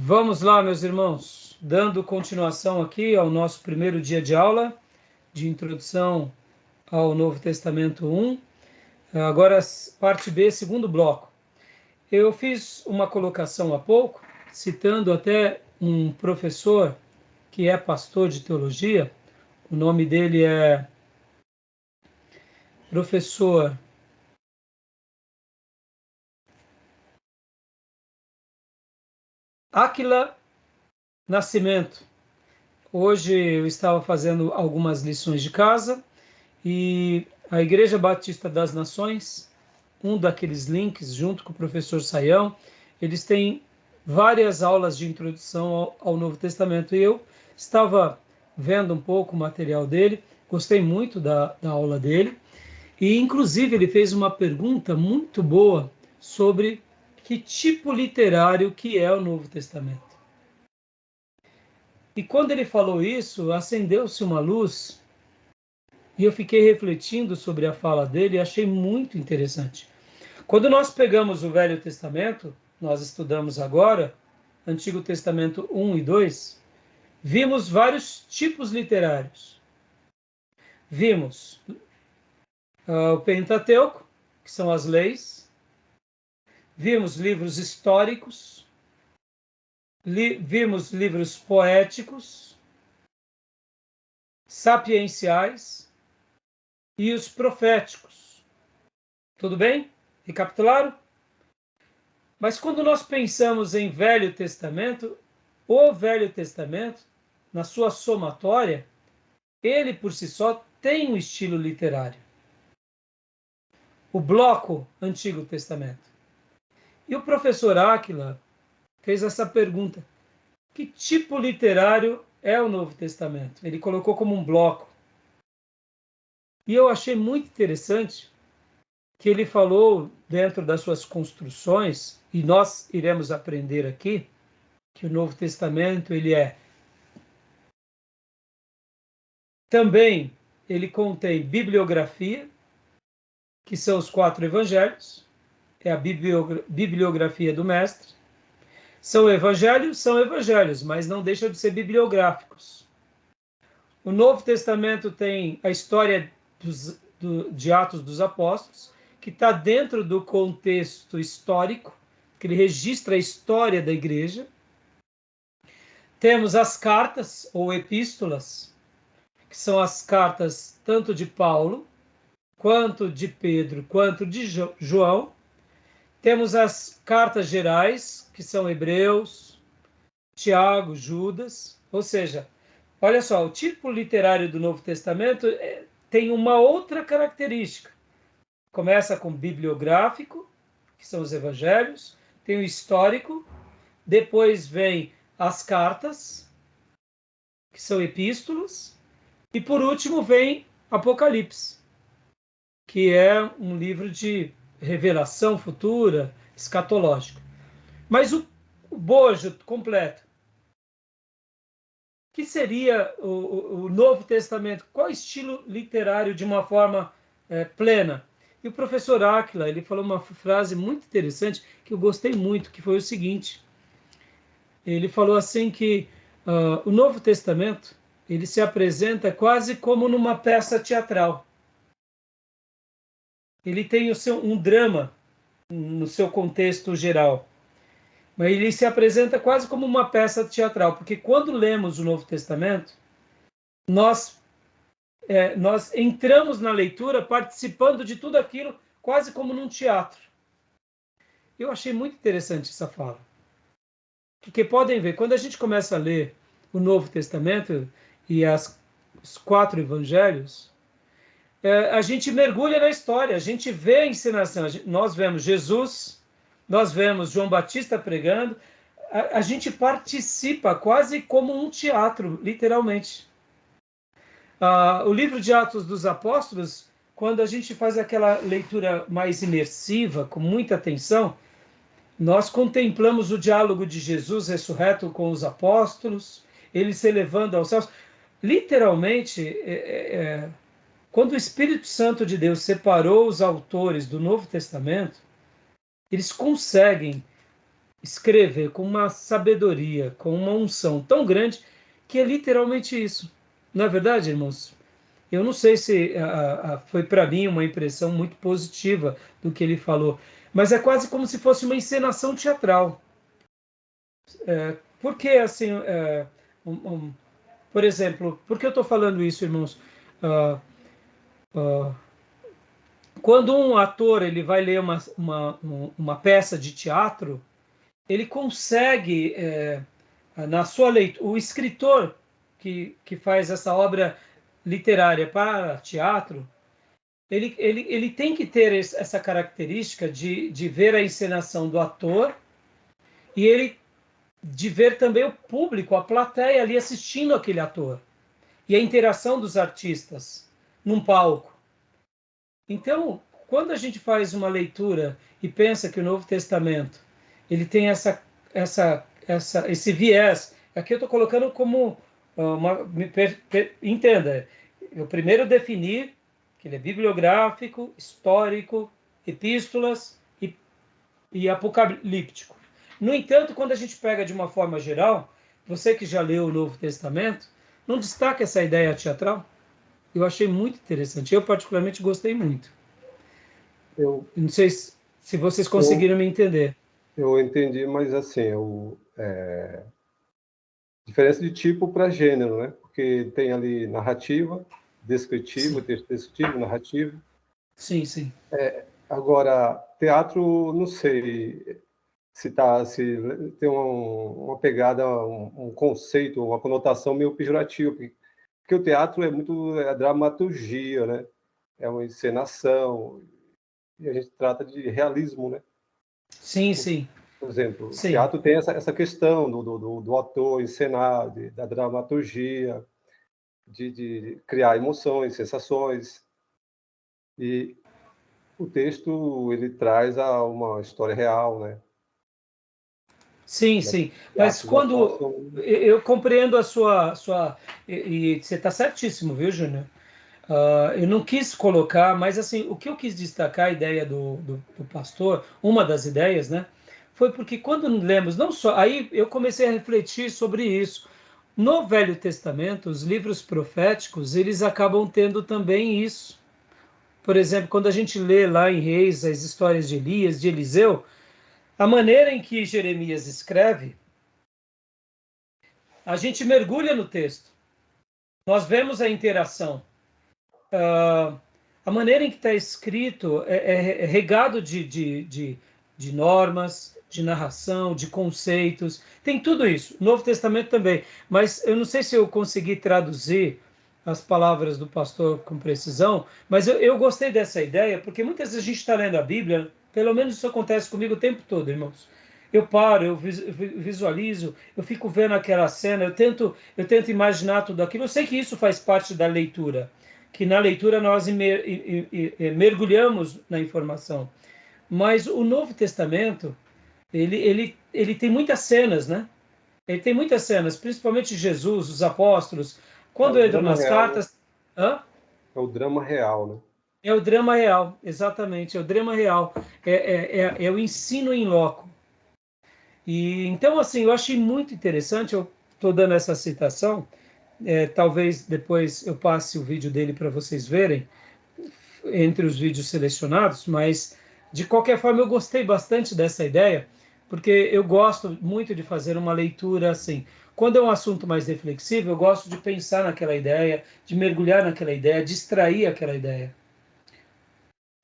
Vamos lá, meus irmãos, dando continuação aqui ao nosso primeiro dia de aula de introdução ao Novo Testamento 1. Agora, parte B, segundo bloco. Eu fiz uma colocação há pouco, citando até um professor que é pastor de teologia. O nome dele é professor Áquila Nascimento. Hoje eu estava fazendo algumas lições de casa e a Igreja Batista das Nações, um daqueles links, junto com o professor Saião, eles têm várias aulas de introdução ao Novo Testamento. E eu estava vendo um pouco o material dele, gostei muito da aula dele, e inclusive ele fez uma pergunta muito boa sobre que tipo literário que é o Novo Testamento. E quando ele falou isso, acendeu-se uma luz e eu fiquei refletindo sobre a fala dele e achei muito interessante. Quando nós pegamos o Velho Testamento, nós estudamos agora, Antigo Testamento 1 e 2, vimos vários tipos literários. Vimos o Pentateuco, que são as leis. Vimos livros históricos. Vimos livros poéticos, sapienciais e os proféticos. Tudo bem? Recapitularam? Mas quando nós pensamos em Velho Testamento, o Velho Testamento, na sua somatória, ele por si só tem um estilo literário. O bloco Antigo Testamento. E o professor Áquila fez essa pergunta: que tipo literário é o Novo Testamento? Ele colocou como um bloco. E eu achei muito interessante que ele falou, dentro das suas construções, e nós iremos aprender aqui, que o Novo Testamento também ele contém bibliografia, que são os 4 evangelhos, é a bibliografia do mestre. São evangelhos, mas não deixam de ser bibliográficos. O Novo Testamento tem a história de Atos dos Apóstolos, que está dentro do contexto histórico, que ele registra a história da igreja. Temos as cartas ou epístolas, que são as cartas tanto de Paulo, quanto de Pedro, quanto de João. Temos as cartas gerais, que são Hebreus, Tiago, Judas. Ou seja, olha só, o tipo literário do Novo Testamento tem uma outra característica. Começa com bibliográfico, que são os evangelhos, tem o histórico, depois vem as cartas, que são epístolas, e por último vem Apocalipse, que é um livro de revelação futura, escatológico. Mas o bojo completo, que seria o Novo Testamento? Qual estilo literário de uma forma plena? E o professor Áquila, ele falou uma frase muito interessante que eu gostei muito, que foi o seguinte: ele falou assim que o Novo Testamento ele se apresenta quase como numa peça teatral. Ele tem um drama no seu contexto geral, mas ele se apresenta quase como uma peça teatral, porque quando lemos o Novo Testamento, nós entramos na leitura participando de tudo aquilo, quase como num teatro. Eu achei muito interessante essa fala. Porque podem ver, quando a gente começa a ler o Novo Testamento e os 4 evangelhos, a gente mergulha na história, a gente vê a encenação. Nós vemos Jesus, nós vemos João Batista pregando, a gente participa quase como um teatro, literalmente. O livro de Atos dos Apóstolos, quando a gente faz aquela leitura mais imersiva, com muita atenção, nós contemplamos o diálogo de Jesus ressurreto com os apóstolos, ele se elevando aos céus. Literalmente, quando o Espírito Santo de Deus separou os autores do Novo Testamento, eles conseguem escrever com uma sabedoria, com uma unção tão grande, que é literalmente isso. Não é verdade, irmãos? Eu não sei se foi para mim uma impressão muito positiva do que ele falou, mas é quase como se fosse uma encenação teatral. Porque, assim, um, um, por exemplo, por que eu estou falando isso, irmãos? Ah, ah, quando um ator ele vai ler uma peça de teatro, ele consegue, na sua leitura, o escritor que faz essa obra literária para teatro, ele tem que ter essa característica de ver a encenação do ator e ele de ver também o público, a plateia ali assistindo aquele ator e a interação dos artistas num palco. Então, quando a gente faz uma leitura e pensa que o Novo Testamento ele tem esse viés, aqui eu estou colocando como entenda, eu primeiro definir que ele é bibliográfico, histórico, epístolas e apocalíptico. No entanto, quando a gente pega de uma forma geral, você que já leu o Novo Testamento, não destaca essa ideia teatral? Eu achei muito interessante. Eu, particularmente, gostei muito. Eu, Não sei se vocês eu, conseguiram me entender. eu entendi, mas assim, diferença de tipo para gênero, né? Porque tem ali narrativa, descritivo, Sim, texto descritivo, narrativo. sim, sim. Agora, teatro, não sei se tem uma pegada, um conceito, uma conotação meio pejorativa, porque o teatro é muito dramaturgia, né? É uma encenação, e a gente trata de realismo, né? Sim, sim, Por exemplo, o sim. teatro tem essa questão do ator encenar, da dramaturgia, de criar emoções, sensações, e o texto ele traz uma história real, né? Sim, E as sim. Mas artes quando apóstolos, eu compreendo a sua e você está certíssimo, viu, Júnior? Eu não quis colocar, mas assim, o que eu quis destacar, a ideia do pastor, uma das ideias, né? Foi porque quando lemos, não só, aí eu comecei a refletir sobre isso. No Velho Testamento, os livros proféticos, eles acabam tendo também isso. Por exemplo, quando a gente lê lá em Reis as histórias de Elias, de Eliseu, a maneira em que Jeremias escreve, a gente mergulha no texto. Nós vemos a interação. A maneira em que está escrito é regado de normas, de narração, de conceitos. Tem tudo isso. Novo Testamento também. Mas eu não sei se eu consegui traduzir as palavras do pastor com precisão, mas eu gostei dessa ideia, porque muitas vezes a gente está lendo a Bíblia, pelo menos isso acontece comigo o tempo todo, irmãos. Eu paro, eu visualizo, eu fico vendo aquela cena, eu tento imaginar tudo aquilo. Eu sei que isso faz parte da leitura, que na leitura nós mergulhamos na informação. Mas o Novo Testamento, ele tem muitas cenas, né? Ele tem muitas cenas, principalmente Jesus, os apóstolos. é Quando o entram drama nas real, né? cartas, hã? É o drama real, né? É o drama real, exatamente, é o drama real. É o ensino em loco. E então, assim, eu achei muito interessante, eu estou dando essa citação, talvez depois eu passe o vídeo dele para vocês verem, entre os vídeos selecionados, mas de qualquer forma eu gostei bastante dessa ideia, porque eu gosto muito de fazer uma leitura assim. Quando é um assunto mais reflexivo, eu gosto de pensar naquela ideia, de mergulhar naquela ideia, de extrair aquela ideia.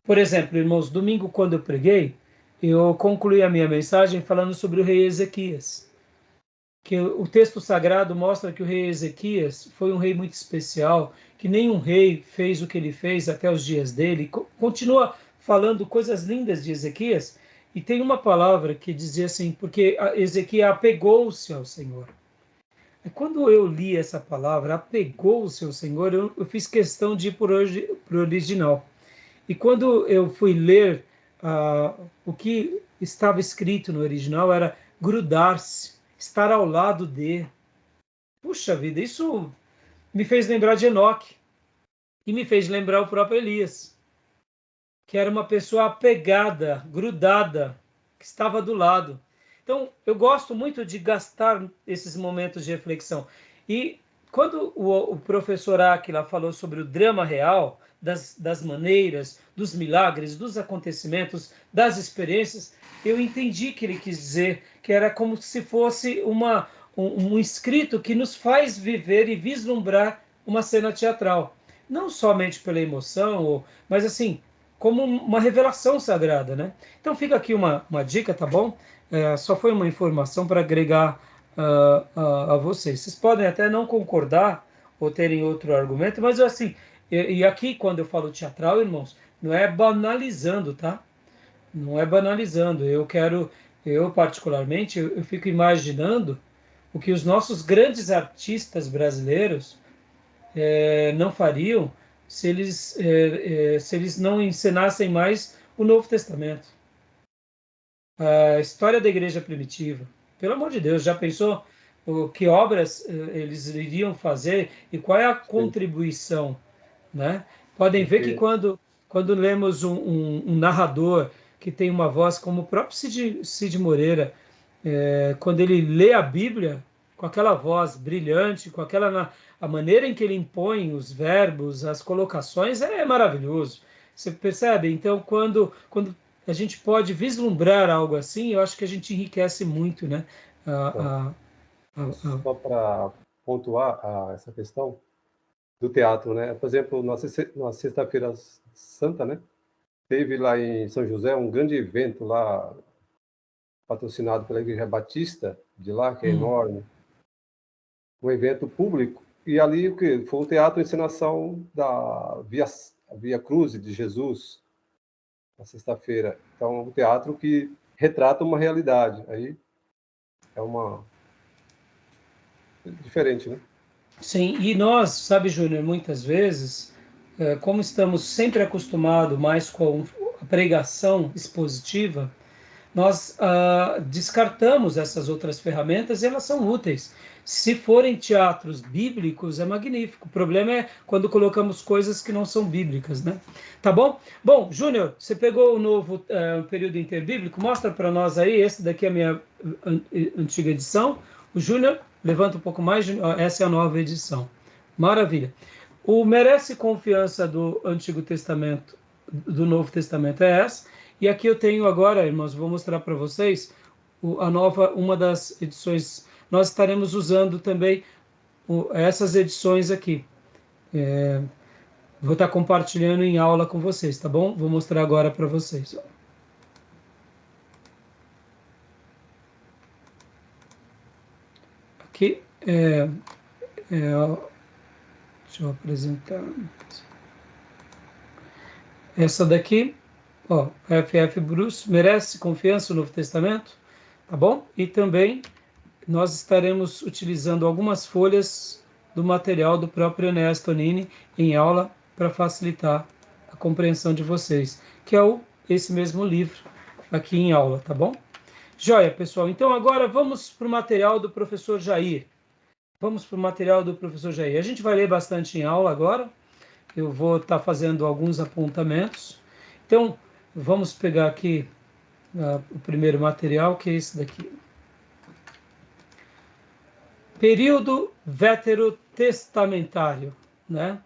Por exemplo, irmãos, domingo, quando eu preguei, eu concluí a minha mensagem falando sobre o rei Ezequias, que o texto sagrado mostra que o rei Ezequias foi um rei muito especial, que nenhum rei fez o que ele fez até os dias dele. Continua falando coisas lindas de Ezequias, e tem uma palavra que dizia assim, porque Ezequias apegou-se ao Senhor. E quando eu li essa palavra, apegou-se ao Senhor, eu fiz questão de ir para o original. E quando eu fui ler o que estava escrito no original, era grudar-se, estar ao lado de. Puxa vida, isso me fez lembrar de Enoque e me fez lembrar o próprio Elias, que era uma pessoa apegada, grudada, que estava do lado. Então, eu gosto muito de gastar esses momentos de reflexão. E quando o professor Aquila falou sobre o drama real, das maneiras, dos milagres, dos acontecimentos, das experiências, eu entendi que ele quis dizer que era como se fosse um escrito que nos faz viver e vislumbrar uma cena teatral. Não somente pela emoção, mas assim, como uma revelação sagrada, né? Então fica aqui uma dica, tá bom? Só foi uma informação para agregar a vocês. Vocês podem até não concordar ou terem outro argumento, mas assim, e aqui quando eu falo teatral, irmãos, não é banalizando, tá? Não é banalizando. Eu particularmente, eu fico imaginando o que os nossos grandes artistas brasileiros não fariam se eles não ensinassem mais o Novo Testamento, a história da igreja primitiva. Pelo amor de Deus, já pensou que obras eles iriam fazer e qual é a Sim, contribuição, né? Podem ver que porque quando lemos um narrador que tem uma voz como o próprio Cid Moreira, quando ele lê a Bíblia com aquela voz brilhante, com a maneira em que ele impõe os verbos, as colocações, é maravilhoso. Você percebe? Então, quando a gente pode vislumbrar algo assim, eu acho que a gente enriquece muito, né? ó, A, a, a, só para pontuar essa questão do teatro, né? Por exemplo, na Sexta-feira Santa, né? Teve lá em São José um grande evento lá, patrocinado pela Igreja Batista de lá, que é hum, enorme, um evento público. E ali o que foi um teatro encenação da Via Cruz de Jesus, na sexta-feira. Então, um teatro que retrata uma realidade. Aí é uma diferente, né? sim, e nós, sabe, Júnior, muitas vezes, como estamos sempre acostumados mais com a pregação expositiva, nós descartamos essas outras ferramentas e elas são úteis. Se forem teatros bíblicos, é magnífico. O problema é quando colocamos coisas que não são bíblicas, né? Tá bom? Bom, Júnior, você pegou o novo período interbíblico? Mostra para nós aí. Esse daqui é a minha antiga edição. O Júnior, levanta um pouco mais. Júnior. Essa é a nova edição. Maravilha. O merece confiança do Antigo Testamento, do Novo Testamento é essa. E aqui eu tenho agora, irmãos, vou mostrar para vocês uma das edições. Nós estaremos usando também essas edições aqui. Vou estar compartilhando em aula com vocês, tá bom? Vou mostrar agora para vocês. Aqui, deixa eu apresentar. Essa daqui, ó, FF Bruce, merece confiança no Novo Testamento, tá bom? E também nós estaremos utilizando algumas folhas do material do próprio Enéas Tonini em aula para facilitar a compreensão de vocês, que é esse mesmo livro aqui em aula, tá bom? Joia, pessoal. Então agora vamos para o material do professor Jair. Vamos para o material do professor Jair. A gente vai ler bastante em aula agora. Eu vou estar fazendo alguns apontamentos. Então, vamos pegar aqui o primeiro material, que é esse daqui. Período veterotestamentário, né?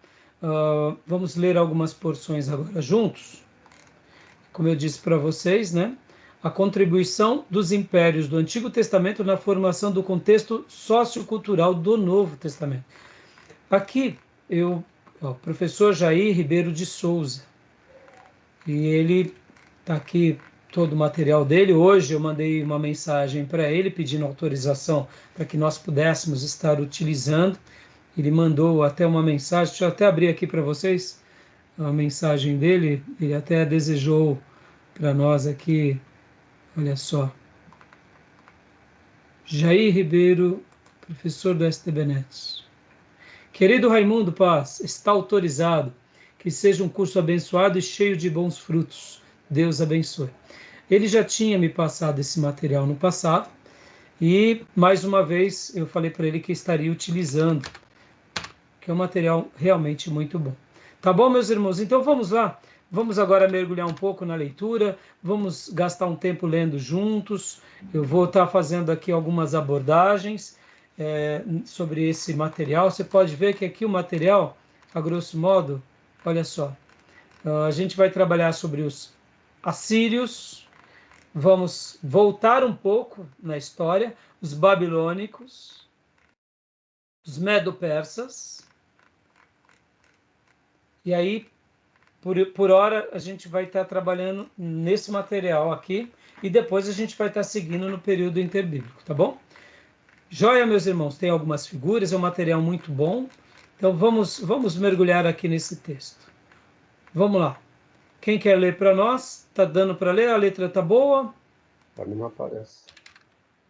Vamos ler algumas porções agora juntos. Como eu disse para vocês, né? A contribuição dos impérios do Antigo Testamento na formação do contexto sociocultural do Novo Testamento. Aqui, professor Jair Ribeiro de Souza, e ele está aqui todo o material dele. Hoje eu mandei uma mensagem para ele pedindo autorização para que nós pudéssemos estar utilizando. Ele mandou até uma mensagem, deixa eu até abrir aqui para vocês a mensagem dele. Ele até desejou para nós aqui, olha só. Jair Ribeiro, professor do STB Netos. Querido Raimundo Paz, está autorizado. Que seja um curso abençoado e cheio de bons frutos. Deus abençoe. Ele já tinha me passado esse material no passado e, mais uma vez, eu falei para ele que estaria utilizando, que é um material realmente muito bom. Tá bom, meus irmãos? Então vamos lá Vamos agora mergulhar um pouco na leitura, vamos gastar um tempo lendo juntos. Eu vou estar fazendo aqui algumas abordagens sobre esse material. Você pode ver que aqui o material, a grosso modo, olha só, a gente vai trabalhar sobre os assírios, vamos voltar um pouco na história, os babilônicos, os medo-persas, e aí, por hora, a gente vai estar trabalhando nesse material aqui, e depois a gente vai estar seguindo no período interbíblico, tá bom? Joia, meus irmãos, tem algumas figuras, é um material muito bom, então vamos mergulhar aqui nesse texto. Vamos lá. Quem quer ler para nós? Tá dando para ler? A letra tá boa? Para mim não aparece.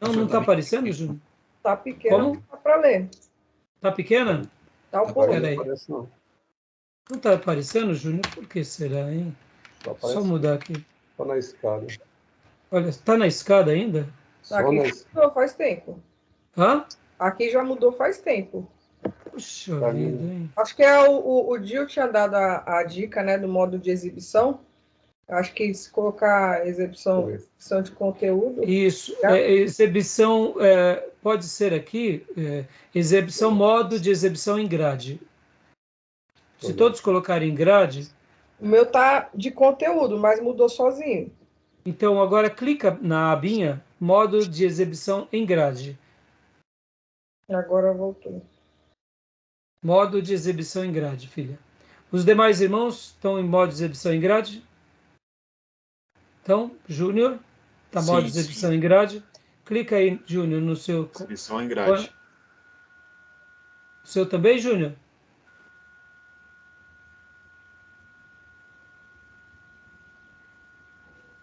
Não tá aparecendo, Júnior? Tá pequena, Como? tá para ler. Tá pequena? Tá um Para pouco. mim não Peraí. aparece, não. Não tá aparecendo, Júnior? Por que será, hein? Só Só aparece mudar aqui. só na escada. Olha, tá na escada ainda? Só Aqui na já escada. mudou faz tempo. Hã? Aqui já mudou faz tempo. Puxa Pra vida, mim. hein? Acho que o Gil tinha dado a dica, né, do modo de exibição. Acho que se colocar exibição de conteúdo. Isso, Já? exibição, pode ser aqui, exibição, modo de exibição em grade. Se todos colocarem em grade, O meu tá de conteúdo, mas mudou sozinho. então agora clica na abinha, modo de exibição em grade. Agora voltou. Modo de exibição em grade, filha. Os demais irmãos estão em modo de exibição em grade? Então, Júnior, está modo de exibição em grade. Clica aí, Júnior, no seu... Exibição em grade. O seu também, Júnior?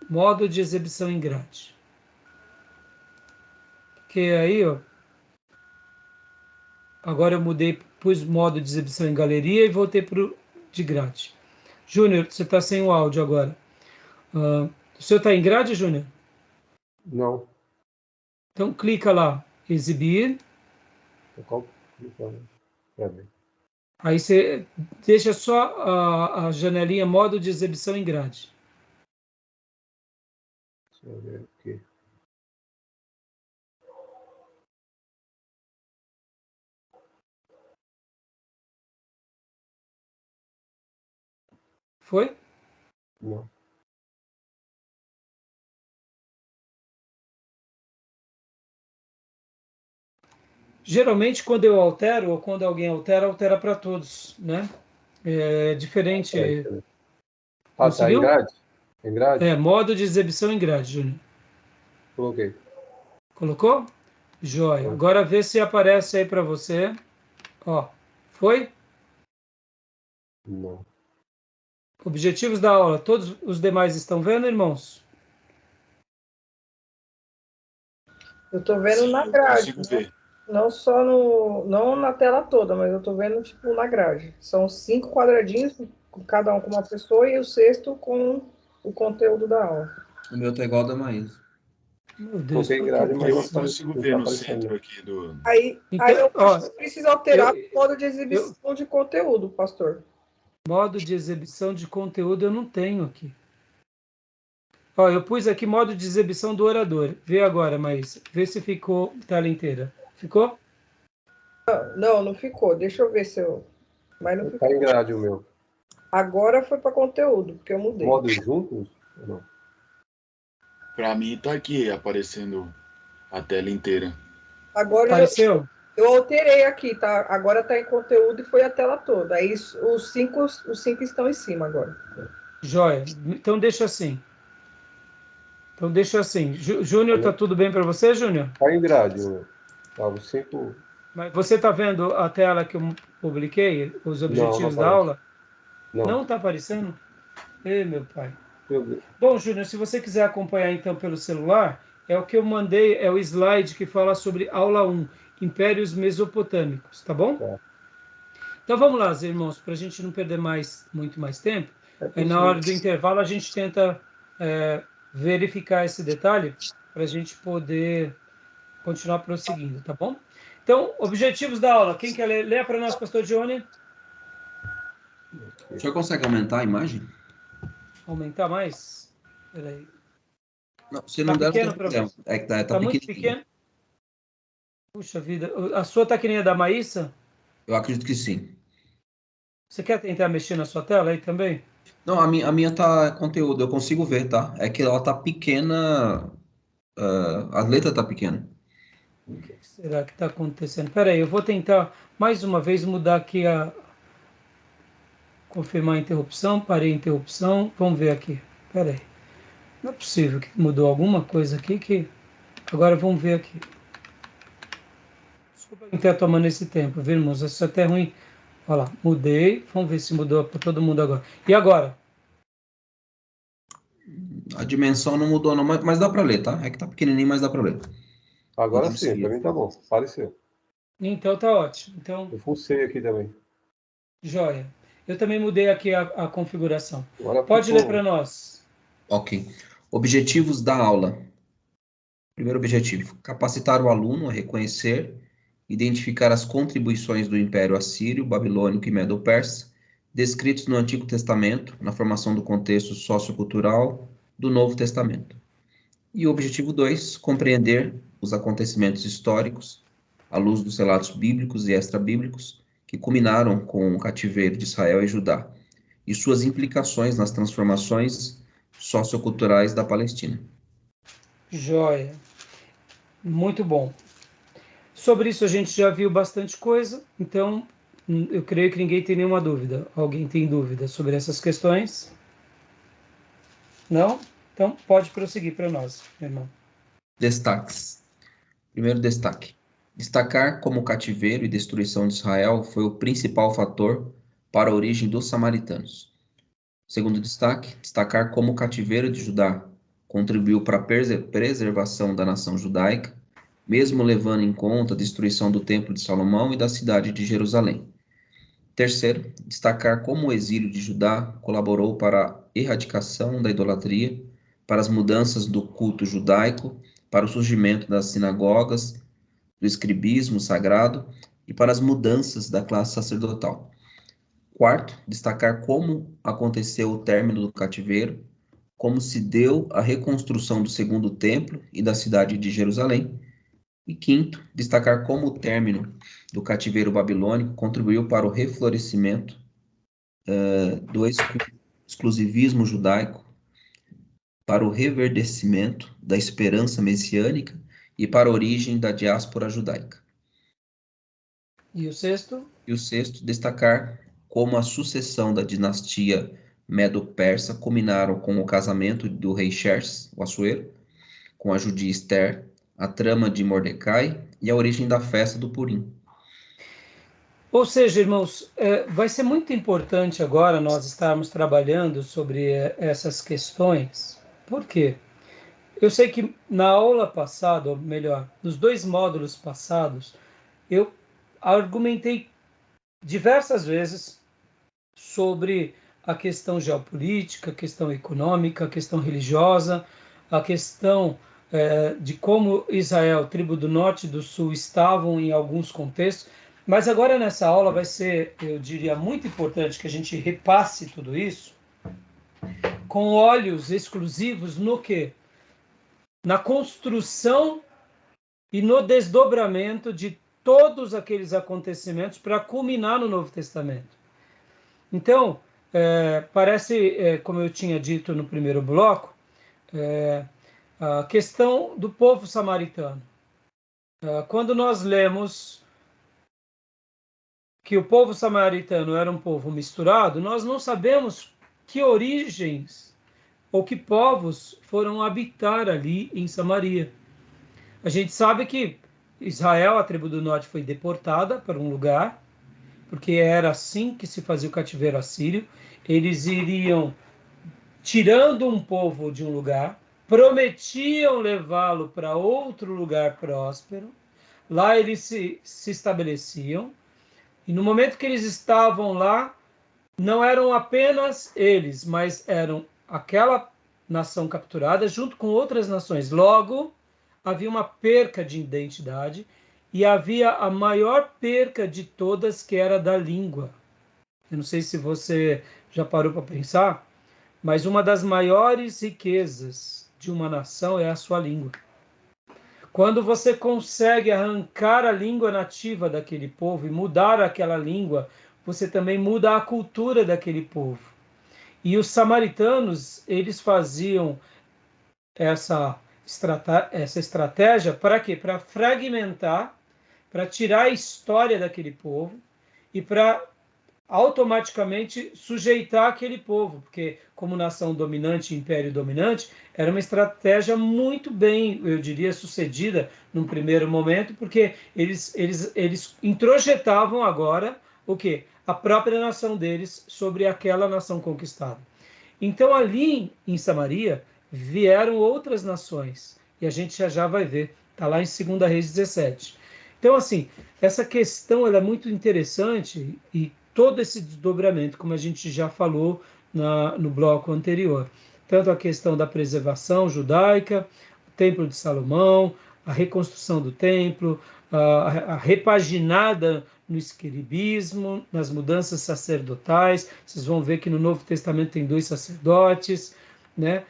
Modo de exibição em grade. Que aí, ó. Agora eu mudei, pus modo de exibição em galeria e voltei para o de grade. Júnior, você está sem o áudio agora. O seu está em grade, Júnior? Não. Então clica lá, exibir. Aí você deixa só a janelinha modo de exibição em grade. Deixa eu ver aqui. Foi? Não. Geralmente, quando eu altero, ou quando alguém altera para todos, né? É diferente. Ah, tá em grade? Em grade? Modo de exibição em grade, Júnior. Coloquei. Colocou? Joia. Agora vê se aparece aí para você. Ó, foi? Não. Objetivos da aula. Todos os demais estão vendo, irmãos? Eu tô vendo Sim, na eu grade. consigo ver. Não só não na tela toda, mas eu tô vendo tipo na grade. São 5 quadradinhos, cada um com uma pessoa, e o sexto com o conteúdo da aula. O meu tá igual ao da Maísa. Meu Deus, Coloquei em grade, mas Eu não consigo não ver tá no aparecendo. centro aqui do... Aí Então, eu ó, preciso alterar eu- o modo de exibição de conteúdo, pastor. modo de exibição de conteúdo eu não tenho aqui. Ó, eu pus aqui modo de exibição do orador. Vê agora, mas vê se ficou tela inteira. Ficou? Não ficou. Deixa eu ver se eu... Mas não Tá ficou. em grade o meu. Agora foi para conteúdo, porque eu mudei. Modo juntos? Não. Pra mim tá aqui aparecendo a tela inteira. Agora Apareceu? eu alterei aqui, tá? Agora tá em conteúdo e foi a tela toda. Aí os cinco estão em cima agora. Joia. Então deixa assim. Júnior, tá tudo bem para você, Júnior? Tá em grade o meu. Tá, os 5... Mas você está vendo a tela que eu publiquei, os objetivos não da aula? Não. Não está aparecendo? Ei, meu pai. Deixa eu ver. Bom, Júnior, se você quiser acompanhar então pelo celular, é o que eu mandei, é o slide que fala sobre aula 1, Impérios Mesopotâmicos, tá bom? Tá. Então vamos lá, irmãos, para a gente não perder muito mais tempo. Aí na hora do intervalo a gente tenta verificar esse detalhe para a gente poder continuar prosseguindo, tá bom? Então, objetivos da aula. Quem quer ler? Leia para nós, pastor Johnny. O senhor consegue aumentar a imagem? aumentar mais? Peraí. Não, se não Tá der, não tem pequeno para problema. você? É que tá Tá muito pequenininho. pequeno? Puxa vida. A sua tá que nem a da Maísa? Eu acredito que sim. Você quer tentar mexer na sua tela aí também? Não, a minha tá conteúdo, eu consigo ver, tá? É que ela tá pequena, a letra tá pequena. O que será que está acontecendo? Espera aí, eu vou tentar mais uma vez mudar aqui confirmar a interrupção, parei a interrupção, vamos ver aqui. Espera aí. Não é possível que mudou alguma coisa aqui que... Agora vamos ver aqui. Desculpa quem está tomando esse tempo, viu, irmãos? Isso é até ruim. Olha lá, mudei. Vamos ver se mudou para todo mundo agora. E agora? A dimensão não mudou não, mas dá pra ler, tá? É que tá pequenininho, mas dá pra ler. Agora Podemos sim, seguir. para mim tá bom. Apareceu. Então tá ótimo. Então, Eu fucei aqui também. joia. Eu também mudei aqui a configuração. Agora Pode ficou... ler para nós. Ok. Objetivos da aula. Primeiro objetivo, capacitar o aluno a reconhecer, identificar as contribuições do Império Assírio, Babilônico e Medo-Persa, descritos no Antigo Testamento, na formação do contexto sociocultural do Novo Testamento. E o objetivo 2, compreender os acontecimentos históricos, à luz dos relatos bíblicos e extra-bíblicos, que culminaram com o cativeiro de Israel e Judá, e suas implicações nas transformações socioculturais da Palestina. Joia. Muito bom. Sobre isso a gente já viu bastante coisa, então eu creio que ninguém tem nenhuma dúvida. Alguém tem dúvida sobre essas questões? Não? Então pode prosseguir para nós, meu irmão. Destaques. Primeiro destaque. Destacar como o cativeiro e destruição de Israel foi o principal fator para a origem dos samaritanos. Segundo destaque, destacar como o cativeiro de Judá contribuiu para a preservação da nação judaica, mesmo levando em conta a destruição do Templo de Salomão e da cidade de Jerusalém. Terceiro, destacar como o exílio de Judá colaborou para a erradicação da idolatria, para as mudanças do culto judaico, para o surgimento das sinagogas, do escribismo sagrado e para as mudanças da classe sacerdotal. Quarto, destacar como aconteceu o término do cativeiro, como se deu a reconstrução do segundo templo e da cidade de Jerusalém. E quinto, destacar como o término do cativeiro babilônico contribuiu para o reflorescimento do exclusivismo judaico, para o reverdecimento da esperança messiânica e para a origem da diáspora judaica. E o sexto? E o sexto, destacar como a sucessão da dinastia Medo-Persa culminaram com o casamento do rei Xerxes, o Assuero, com a judia Esther, a trama de Mordecai e a origem da festa do Purim. Ou seja, irmãos, vai ser muito importante agora nós estarmos trabalhando sobre essas questões. Por quê? Eu sei que na aula passada, ou melhor, nos 2 módulos passados, eu argumentei diversas vezes sobre a questão geopolítica, a questão econômica, a questão religiosa, a questão de como Israel, tribo do norte e do sul, estavam em alguns contextos. Mas agora nessa aula vai ser, eu diria, muito importante que a gente repasse tudo isso com olhos exclusivos no quê? Na construção e no desdobramento de todos aqueles acontecimentos para culminar no Novo Testamento. Então, parece, como eu tinha dito no primeiro bloco, a questão do povo samaritano. Quando nós lemos que o povo samaritano era um povo misturado, nós não sabemos que origens ou que povos foram habitar ali em Samaria. A gente sabe que Israel, a tribo do norte, foi deportada para um lugar, porque era assim que se fazia o cativeiro assírio. Eles iriam tirando um povo de um lugar, prometiam levá-lo para outro lugar próspero, lá eles se estabeleciam, e no momento que eles estavam lá, não eram apenas eles, mas eram aquela nação capturada junto com outras nações. Logo, havia uma perca de identidade e havia a maior perca de todas, que era da língua. Eu não sei se você já parou para pensar, mas uma das maiores riquezas de uma nação é a sua língua. Quando você consegue arrancar a língua nativa daquele povo e mudar aquela língua, você também muda a cultura daquele povo. E os samaritanos, eles faziam essa estratégia para quê? Para fragmentar, para tirar a história daquele povo e para automaticamente sujeitar aquele povo, porque como nação dominante, império dominante, era uma estratégia muito bem, eu diria, sucedida num primeiro momento, porque eles introjetavam agora o quê? A própria nação deles sobre aquela nação conquistada. Então ali em Samaria vieram outras nações, e a gente já vai ver, está lá em 2 Reis 17. Então assim, essa questão ela é muito interessante e todo esse desdobramento, como a gente já falou no bloco anterior, tanto a questão da preservação judaica, o Templo de Salomão, a reconstrução do templo, a repaginada no esqueribismo, nas mudanças sacerdotais. Vocês vão ver que no Novo Testamento tem 2 sacerdotes, né?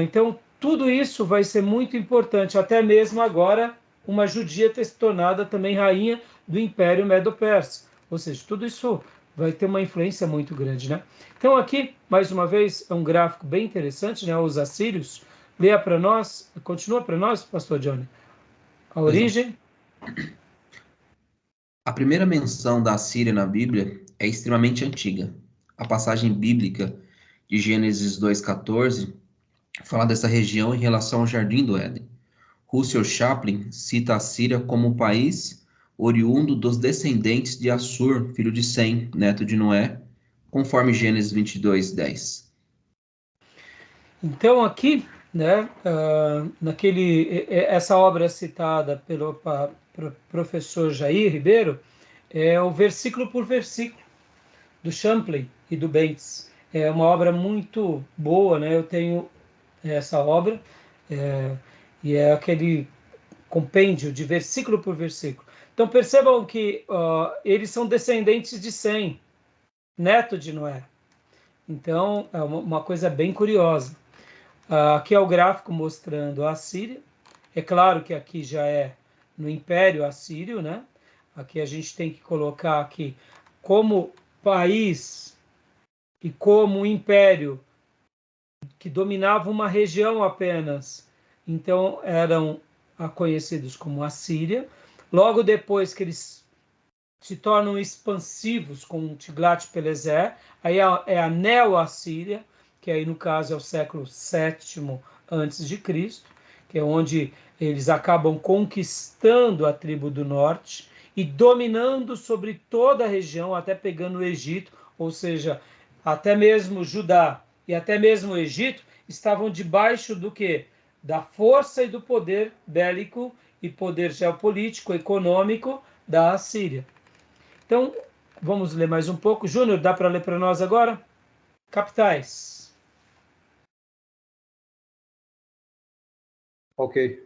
Então, tudo isso vai ser muito importante, até mesmo agora uma judia ter se tornado também rainha do Império Medo-Persa. Ou seja, tudo isso vai ter uma influência muito grande, né? Então aqui, mais uma vez, é um gráfico bem interessante, né? Os assírios. Leia para nós, continua para nós, pastor Johnny. A origem. A primeira menção da Assíria na Bíblia é extremamente antiga. A passagem bíblica de Gênesis 2,14 fala dessa região em relação ao Jardim do Éden. Russell Chaplin cita a Síria como um país oriundo dos descendentes de Assur, filho de Sem, neto de Noé, conforme Gênesis 22:10. Então aqui, né, essa obra citada pelo professor Jair Ribeiro é o versículo por versículo do Champlin e do Bentes. É uma obra muito boa, né? Eu tenho essa obra e é aquele compêndio de versículo por versículo. Então percebam que eles são descendentes de Sem, neto de Noé. Então é uma coisa bem curiosa. Aqui é o gráfico mostrando a Assíria. É claro que aqui já é no Império Assírio, né? Aqui a gente tem que colocar aqui como país e como império que dominava uma região apenas. Então eram conhecidos como Assíria. Logo depois que eles se tornam expansivos com Tiglat-Pileser, aí é a Neo-Assíria, que aí no caso é o século VII antes de Cristo, que é onde eles acabam conquistando a tribo do norte e dominando sobre toda a região, até pegando o Egito, ou seja, até mesmo Judá e até mesmo o Egito estavam debaixo do quê? Da força e do poder bélico e poder geopolítico, econômico da Assíria. Então, vamos ler mais um pouco. Júnior, dá para ler para nós agora? Capitais. Ok.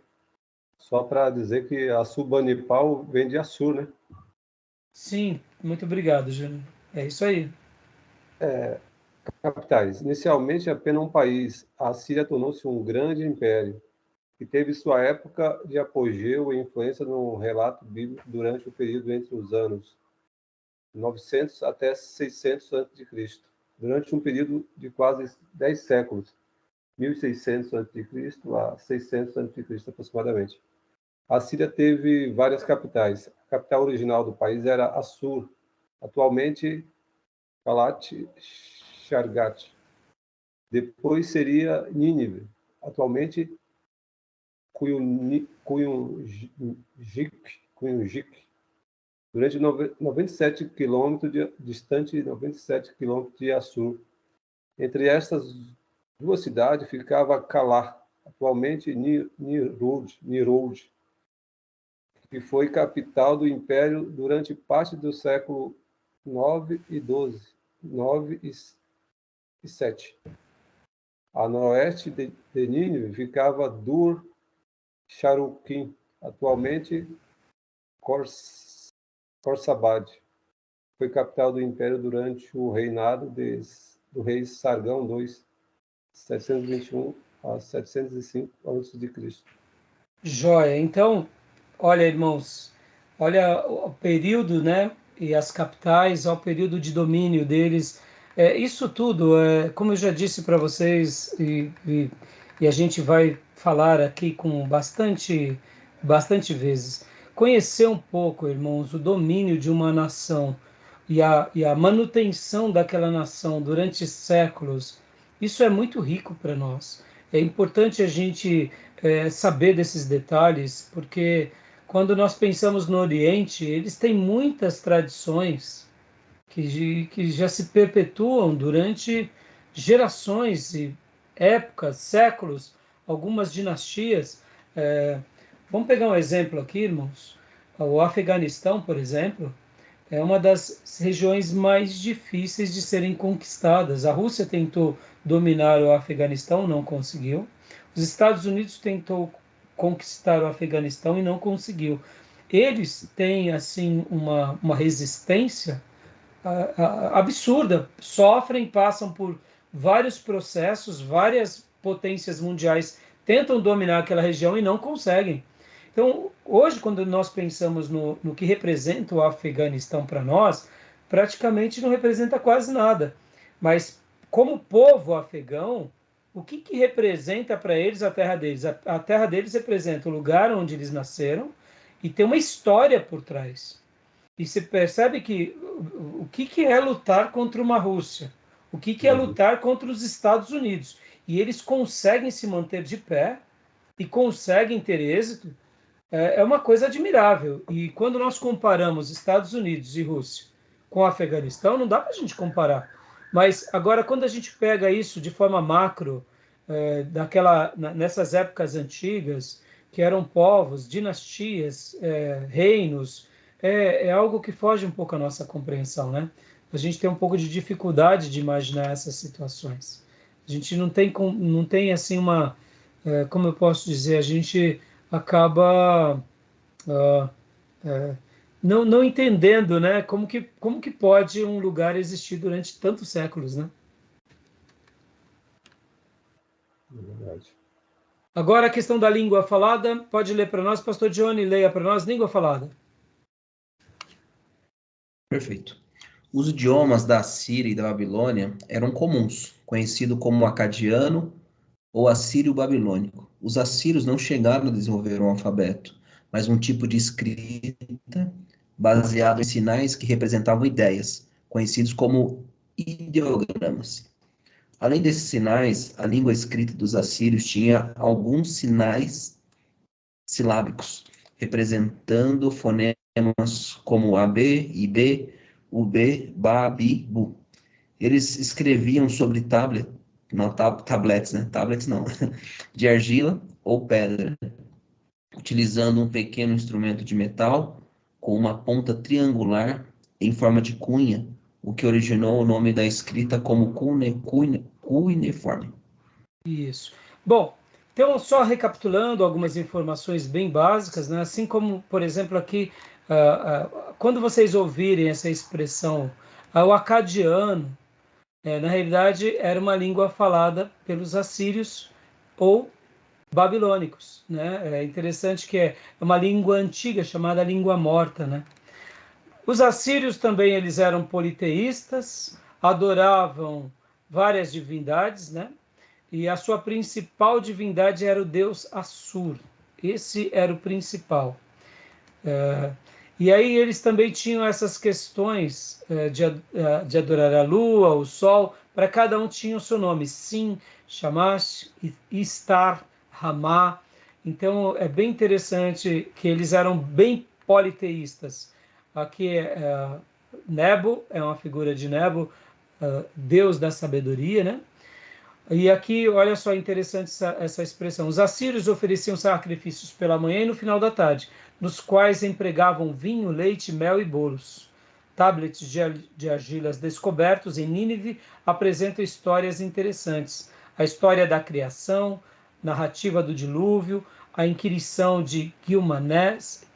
Só para dizer que Assurbanipal vem de Assur, né? Sim, muito obrigado, Júnior. É isso aí. Capitais. Inicialmente apenas um país, a Síria tornou-se um grande império, que teve sua época de apogeu e influência no relato bíblico durante o período entre os anos 900 até 600 a.C., durante um período de quase 10 séculos, 1600 a.C. a 600 a.C. aproximadamente. A Síria teve várias capitais. A capital original do país era Assur, atualmente Talat Shargat. Depois seria Nínive, atualmente Cunhunjik, durante 97 quilômetros distante 97 quilômetros de Assur. Entre estas duas cidades ficava Calar, atualmente Niroud, que foi capital do Império durante parte do século IX e XII, IX e VII. A noroeste de Nínive ficava Dur Sharukin, atualmente Khorsabad. Foi capital do Império durante o reinado do rei Sargão II. 721 a 705 a.C. Joia. Então, olha, irmãos, olha o período, né? E as capitais, ao período de domínio deles. Isso tudo, como eu já disse para vocês, e a gente vai falar aqui com bastante vezes. Conhecer um pouco, irmãos, o domínio de uma nação e a manutenção daquela nação durante séculos, isso é muito rico para nós. É importante a gente saber desses detalhes, porque quando nós pensamos no Oriente, eles têm muitas tradições que já se perpetuam durante gerações e épocas, séculos, algumas dinastias. Vamos pegar um exemplo aqui, irmãos. O Afeganistão, por exemplo, é uma das regiões mais difíceis de serem conquistadas. A Rússia tentou dominar o Afeganistão, não conseguiu. Os Estados Unidos tentou conquistar o Afeganistão e não conseguiu. Eles têm assim uma resistência absurda, sofrem, passam por vários processos, várias potências mundiais tentam dominar aquela região e não conseguem. Então, hoje, quando nós pensamos no que representa o Afeganistão para nós, praticamente não representa quase nada. Mas, como povo afegão, o que representa para eles a terra deles? A terra deles representa o lugar onde eles nasceram e tem uma história por trás. E se percebe que o que é lutar contra uma Rússia? O que é lutar contra os Estados Unidos? E eles conseguem se manter de pé e conseguem ter êxito. É uma coisa admirável. E quando nós comparamos Estados Unidos e Rússia com o Afeganistão, não dá para a gente comparar. Mas agora, quando a gente pega isso de forma macro, nessas épocas antigas, que eram povos, dinastias, reinos, é algo que foge um pouco à nossa compreensão, né? A gente tem um pouco de dificuldade de imaginar essas situações. A gente não tem assim como eu posso dizer, a gente acaba não entendendo, né? Como que pode um lugar existir durante tantos séculos, né? Verdade. Agora a questão da língua falada, pode ler para nós, Pastor Johnny, leia para nós, língua falada. Perfeito. Os idiomas da Assíria e da Babilônia eram comuns, conhecido como acadiano ou assírio-babilônico. Os assírios não chegaram a desenvolver um alfabeto, mas um tipo de escrita baseado em sinais que representavam ideias, conhecidos como ideogramas. Além desses sinais, a língua escrita dos assírios tinha alguns sinais silábicos, representando fonemas como AB, IB, UB, BA, BI, BU. Eles escreviam sobre tablets, né? Tablets não, de argila ou pedra, utilizando um pequeno instrumento de metal com uma ponta triangular em forma de cunha, o que originou o nome da escrita como cuneiforme. Isso. Bom, então só recapitulando algumas informações bem básicas, né? Assim como, por exemplo, aqui, quando vocês ouvirem essa expressão, o acadiano, na realidade era uma língua falada pelos assírios ou babilônicos, né? É interessante que é uma língua antiga chamada língua morta, né? Os assírios também eles eram politeístas, adoravam várias divindades, né? E a sua principal divindade era o deus Assur. Esse era o principal. E aí eles também tinham essas questões de adorar a lua, o sol, para cada um tinha o seu nome. Sim, Shamash, Istar, Ramá. Então é bem interessante que eles eram bem politeístas. Aqui Nebo, é uma figura de Nebo, deus da sabedoria, né? E aqui, olha só, interessante essa expressão. Os assírios ofereciam sacrifícios pela manhã e no final da tarde, nos quais empregavam vinho, leite, mel e bolos. Tablets de argilas descobertos em Nínive apresentam histórias interessantes. A história da criação, narrativa do dilúvio, a inquirição de Gilgamesh,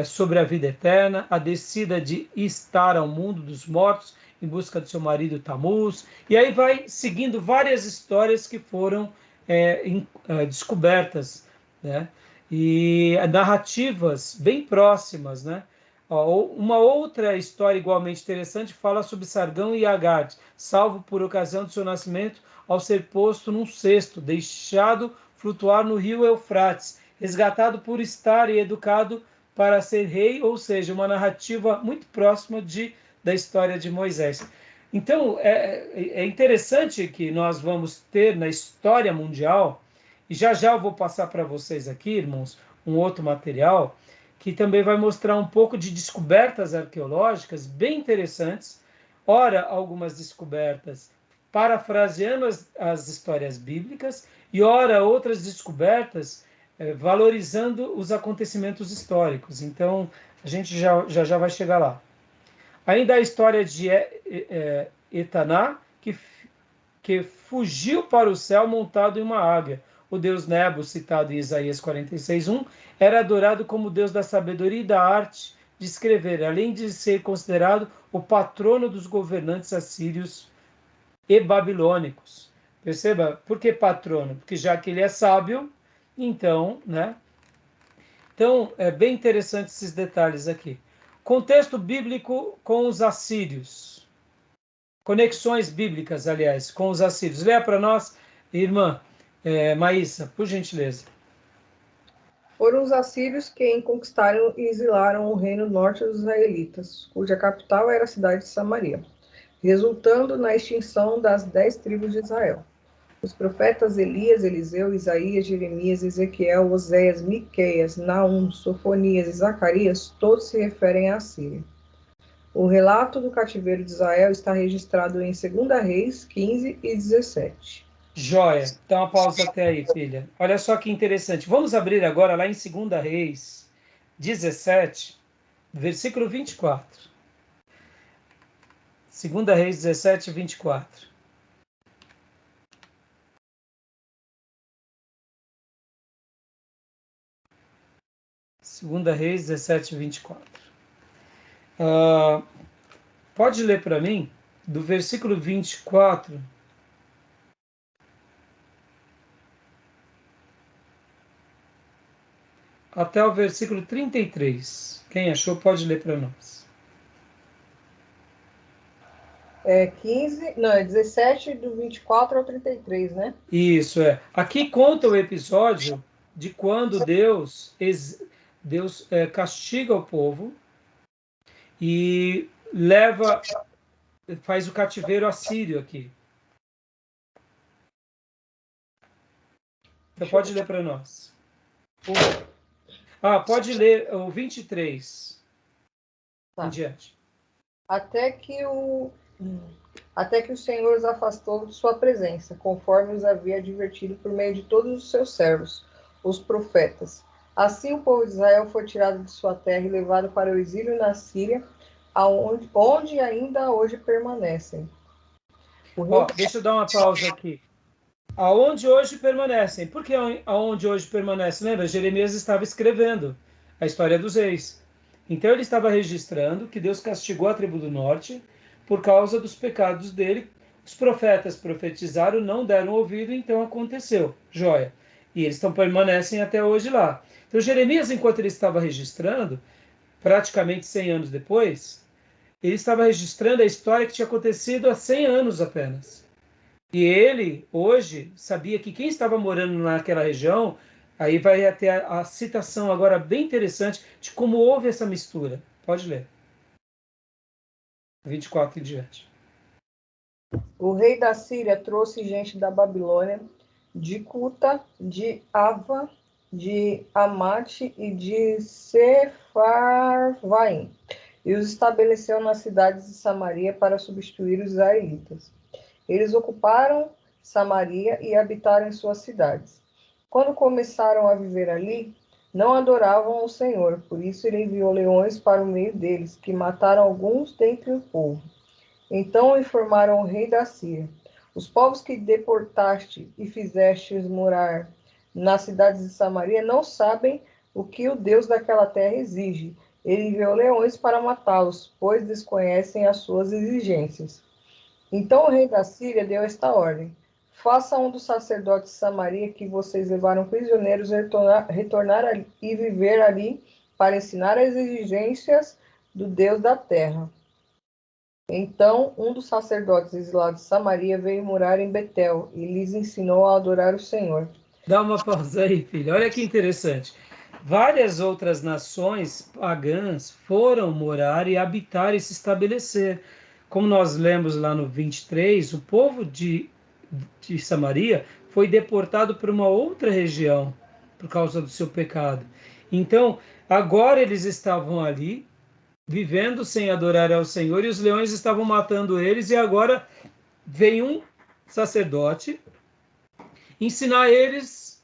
sobre a vida eterna, a descida de Istar ao mundo dos mortos em busca do seu marido Tamuz, e aí vai seguindo várias histórias que foram descobertas, né? E narrativas bem próximas, né? Uma outra história igualmente interessante fala sobre Sargão e Agar, salvo por ocasião do seu nascimento, ao ser posto num cesto, deixado flutuar no rio Eufrates, resgatado por estar e educado para ser rei, ou seja, uma narrativa muito próxima da história de Moisés. Então, é interessante que nós vamos ter na história mundial, e já eu vou passar para vocês aqui, irmãos, um outro material, que também vai mostrar um pouco de descobertas arqueológicas bem interessantes, ora algumas descobertas parafraseando as histórias bíblicas, e ora outras descobertas valorizando os acontecimentos históricos. Então, a gente já vai chegar lá. Ainda a história de Etaná, que fugiu para o céu montado em uma águia. O deus Nebo, citado em Isaías 46:1, era adorado como deus da sabedoria e da arte de escrever, além de ser considerado o patrono dos governantes assírios e babilônicos. Perceba, por que patrono? Porque já que ele é sábio, então, né? Então, é bem interessante esses detalhes aqui. Contexto bíblico com os assírios. Conexões bíblicas, aliás, com os assírios. Leia para nós, irmã Maísa, por gentileza. Foram os assírios quem conquistaram e exilaram o reino norte dos israelitas, cuja capital era a cidade de Samaria, resultando na extinção das 10 tribos de Israel. Os profetas Elias, Eliseu, Isaías, Jeremias, Ezequiel, Oséias, Miqueias, Naum, Sofonias e Zacarias, todos se referem à Síria. O relato do cativeiro de Israel está registrado em 2 Reis 15 e 17. Joia. Então, uma pausa até aí, filha. Olha só que interessante. Vamos abrir agora lá em 2 Reis 17, versículo 24. 2 Reis 17, 24. Segunda Reis 17, 24. Pode ler para mim, do versículo 24 até o versículo 33. Quem achou, pode ler para nós. 17, do 24 ao 33, né? Isso, é. Aqui conta o episódio de quando Deus castiga o povo e faz o cativeiro assírio aqui. Então pode ler para nós. Pode ler o 23 em diante. Até que o Senhor os afastou de sua presença, conforme os havia advertido por meio de todos os seus servos, os profetas. Assim o povo de Israel foi tirado de sua terra e levado para o exílio na Síria, onde ainda hoje permanecem. Deixa eu dar uma pausa aqui. Aonde hoje permanecem? Por que aonde hoje permanecem? Lembra? Jeremias estava escrevendo a história dos reis. Então ele estava registrando que Deus castigou a tribo do norte por causa dos pecados dele. Os profetas profetizaram, não deram ouvido, então aconteceu. Joia. E eles permanecem até hoje lá. Então Jeremias, enquanto ele estava registrando, praticamente 100 anos depois, ele estava registrando a história que tinha acontecido há 100 anos apenas. E ele, hoje, sabia que quem estava morando naquela região, aí vai ter a citação agora bem interessante de como houve essa mistura. Pode ler. 24 em diante. O rei da Síria trouxe gente da Babilônia, de Cuta, de Ava, de Amate e de Sefarvaim, e os estabeleceu nas cidades de Samaria para substituir os israelitas. Eles ocuparam Samaria e habitaram em suas cidades. Quando começaram a viver ali, não adoravam o Senhor, por isso ele enviou leões para o meio deles, que mataram alguns dentre o povo. Então informaram o rei da Síria: os povos que deportaste e fizestes morar nas cidades de Samaria não sabem o que o Deus daquela terra exige. Ele enviou leões para matá-los, pois desconhecem as suas exigências. Então o rei da Síria deu esta ordem: faça um dos sacerdotes de Samaria que vocês levaram prisioneiros retornar e viver ali para ensinar as exigências do Deus da terra. Então um dos sacerdotes exilados de Samaria veio morar em Betel e lhes ensinou a adorar o Senhor. Dá uma pausa aí, filho. Olha que interessante. Várias outras nações pagãs foram morar e habitar e se estabelecer. Como nós lemos lá no 23, o povo de Samaria foi deportado para uma outra região por causa do seu pecado. Então, agora eles estavam ali, vivendo sem adorar ao Senhor, e os leões estavam matando eles, e agora vem um sacerdote ensinar eles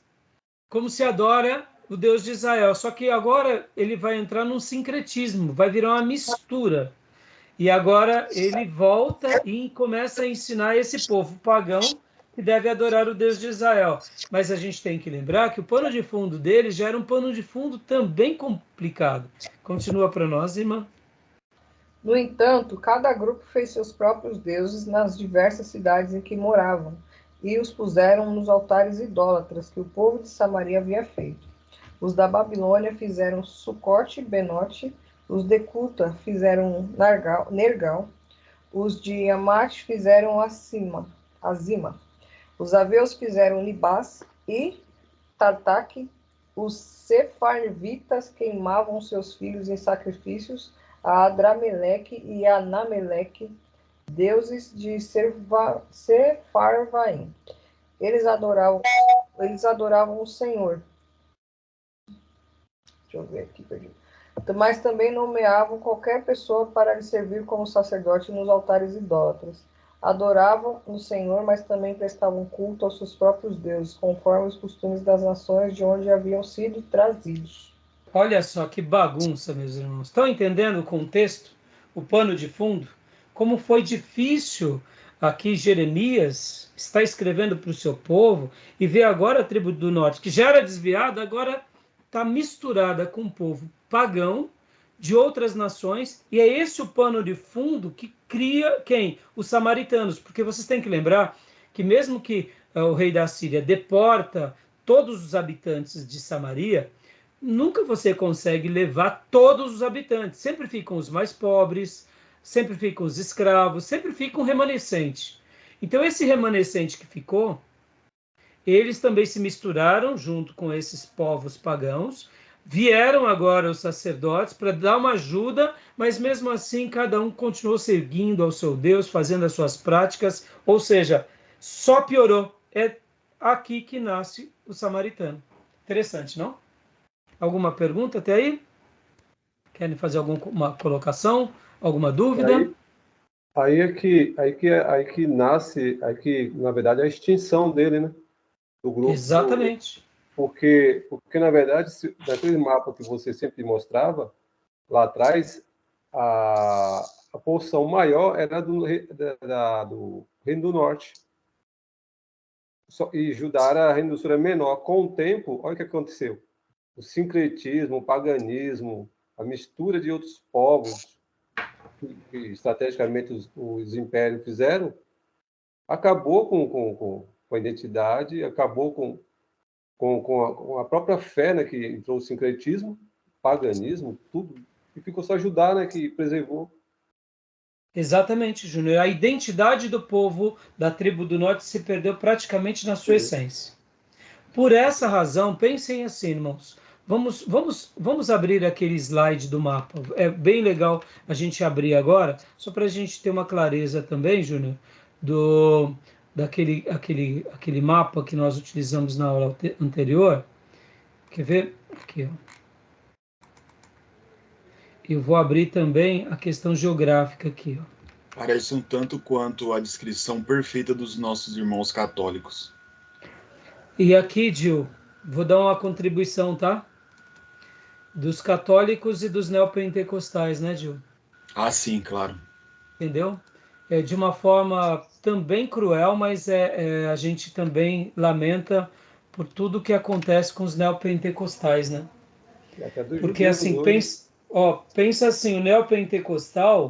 como se adora o Deus de Israel. Só que agora ele vai entrar num sincretismo, vai virar uma mistura. E agora ele volta e começa a ensinar esse povo pagão que deve adorar o Deus de Israel. Mas a gente tem que lembrar que o pano de fundo dele já era um pano de fundo também complicado. Continua para nós, irmã. No entanto, cada grupo fez seus próprios deuses nas diversas cidades em que moravam, e os puseram nos altares idólatras que o povo de Samaria havia feito. Os da Babilônia fizeram Sucote e Benote, os de Cuta fizeram Nergal, os de Amate fizeram Azima, os aveus fizeram Libás e Tartaque, os sefarvitas queimavam seus filhos em sacrifícios a Adrameleque e a Anameleque, deuses de Sefarvaim. Eles adoravam o Senhor. Deixa eu ver aqui, perdi. Mas também nomeavam qualquer pessoa para lhe servir como sacerdote nos altares idólatras. Adoravam o Senhor, mas também prestavam culto aos seus próprios deuses, conforme os costumes das nações de onde haviam sido trazidos. Olha só que bagunça, meus irmãos. Estão entendendo o contexto? O pano de fundo? Como foi difícil aqui Jeremias está escrevendo para o seu povo e vê agora a tribo do norte, que já era desviada, agora está misturada com o povo pagão de outras nações, e é esse o pano de fundo que cria quem? Os samaritanos, porque vocês têm que lembrar que mesmo que o rei da Síria deporta todos os habitantes de Samaria, nunca você consegue levar todos os habitantes, sempre ficam os mais pobres, sempre ficam os escravos, sempre fica um remanescente. Então esse remanescente que ficou, eles também se misturaram junto com esses povos pagãos, vieram agora os sacerdotes para dar uma ajuda, mas mesmo assim cada um continuou seguindo ao seu Deus, fazendo as suas práticas, ou seja, só piorou. É aqui que nasce o samaritano. Interessante, não? Alguma pergunta até aí? Querem fazer alguma colocação? Alguma dúvida? Aí que nasce, na verdade, a extinção dele, né? Do grupo. Exatamente. Porque na verdade, naquele mapa que você sempre mostrava, lá atrás, a porção maior era do Reino do Norte. E Judá era Reino do Sul era menor. Com o tempo, olha o que aconteceu. O sincretismo, o paganismo, a mistura de outros povos, que estrategicamente os impérios fizeram, acabou com a identidade, acabou com a própria fé, né, que entrou o sincretismo, paganismo, tudo, e ficou só Judá, né, que preservou. Exatamente, Júnior. A identidade do povo da tribo do norte se perdeu praticamente na sua essência. Por essa razão, pensem assim, irmãos. Vamos abrir aquele slide do mapa. É bem legal a gente abrir agora, só para a gente ter uma clareza também, Júnior, daquele mapa que nós utilizamos na aula anterior. Quer ver? Aqui, ó. Eu vou abrir também a questão geográfica aqui, ó. Parece um tanto quanto a descrição perfeita dos nossos irmãos católicos. E aqui, Gil, vou dar uma contribuição, tá? Dos católicos e dos neopentecostais, né, Gil? Ah, sim, claro. Entendeu? É de uma forma também cruel, mas a gente também lamenta por tudo que acontece com os neopentecostais, né? E até dos Porque judeus assim, hoje. Ó, pensa assim, o neopentecostal,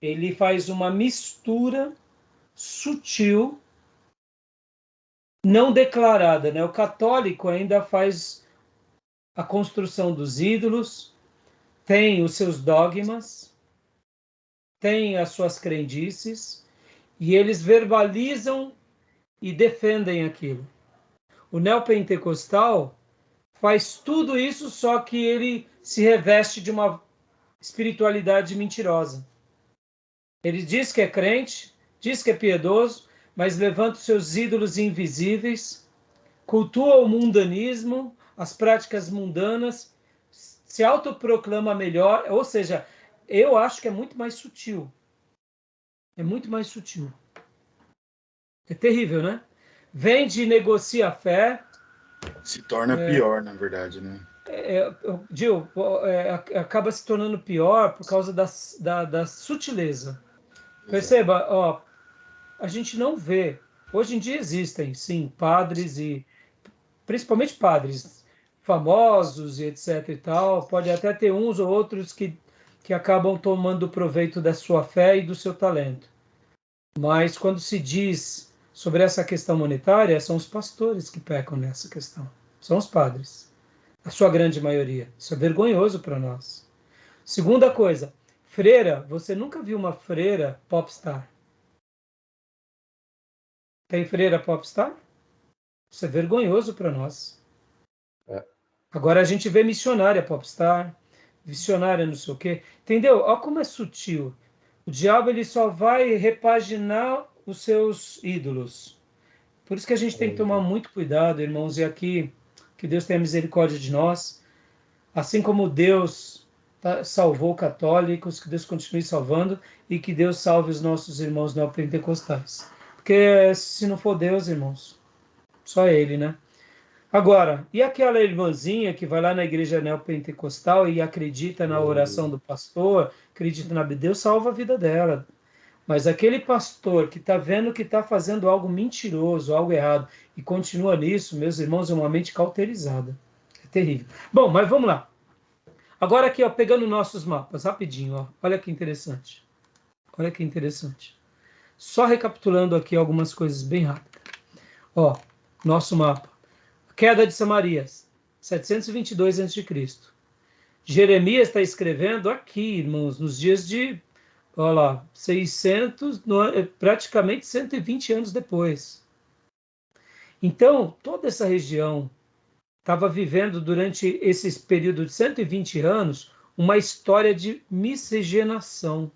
ele faz uma mistura sutil, não declarada, né? O católico ainda faz a construção dos ídolos, tem os seus dogmas, tem as suas crendices, e eles verbalizam e defendem aquilo. O neopentecostal faz tudo isso, só que ele se reveste de uma espiritualidade mentirosa. Ele diz que é crente, diz que é piedoso, mas levanta os seus ídolos invisíveis, cultua o mundanismo, as práticas mundanas, se autoproclama melhor, ou seja, eu acho que é muito mais sutil. É muito mais sutil. É terrível, né? Vende e negocia a fé. Se torna pior, na verdade, né? Gil, acaba se tornando pior por causa da sutileza. Exato. Perceba, ó, a gente não vê. Hoje em dia existem, sim, padres e principalmente padres famosos e etc e tal. Pode até ter uns ou outros que acabam tomando proveito da sua fé e do seu talento. Mas quando se diz sobre essa questão monetária, são os pastores que pecam nessa questão. São os padres. A sua grande maioria. Isso é vergonhoso para nós. Segunda coisa, freira. Você nunca viu uma freira popstar? Tem freira popstar? Isso é vergonhoso para nós. É. Agora a gente vê missionária popstar, missionária não sei o quê. Entendeu? Olha como é sutil. O diabo ele só vai repaginar os seus ídolos. Por isso que a gente tem que tomar muito cuidado, irmãos, e aqui que Deus tenha misericórdia de nós. Assim como Deus salvou católicos, que Deus continue salvando e que Deus salve os nossos irmãos neopentecostais. Porque se não for Deus, irmãos, só Ele, né? Agora, e aquela irmãzinha que vai lá na igreja neopentecostal e acredita na oração do pastor, acredita na Deus, salva a vida dela. Mas aquele pastor que está vendo que está fazendo algo mentiroso, algo errado, e continua nisso, meus irmãos, é uma mente cauterizada. É terrível. Bom, mas vamos lá. Agora aqui, ó, pegando nossos mapas, rapidinho, ó. Olha que interessante. Olha que interessante. Só recapitulando aqui algumas coisas bem rápidas. Ó, nosso mapa. Queda de Samarias, 722 a.C. Jeremias está escrevendo aqui, irmãos, nos dias de, olha lá, 600, praticamente 120 anos depois. Então, toda essa região estava vivendo durante esse período de 120 anos uma história de miscigenação.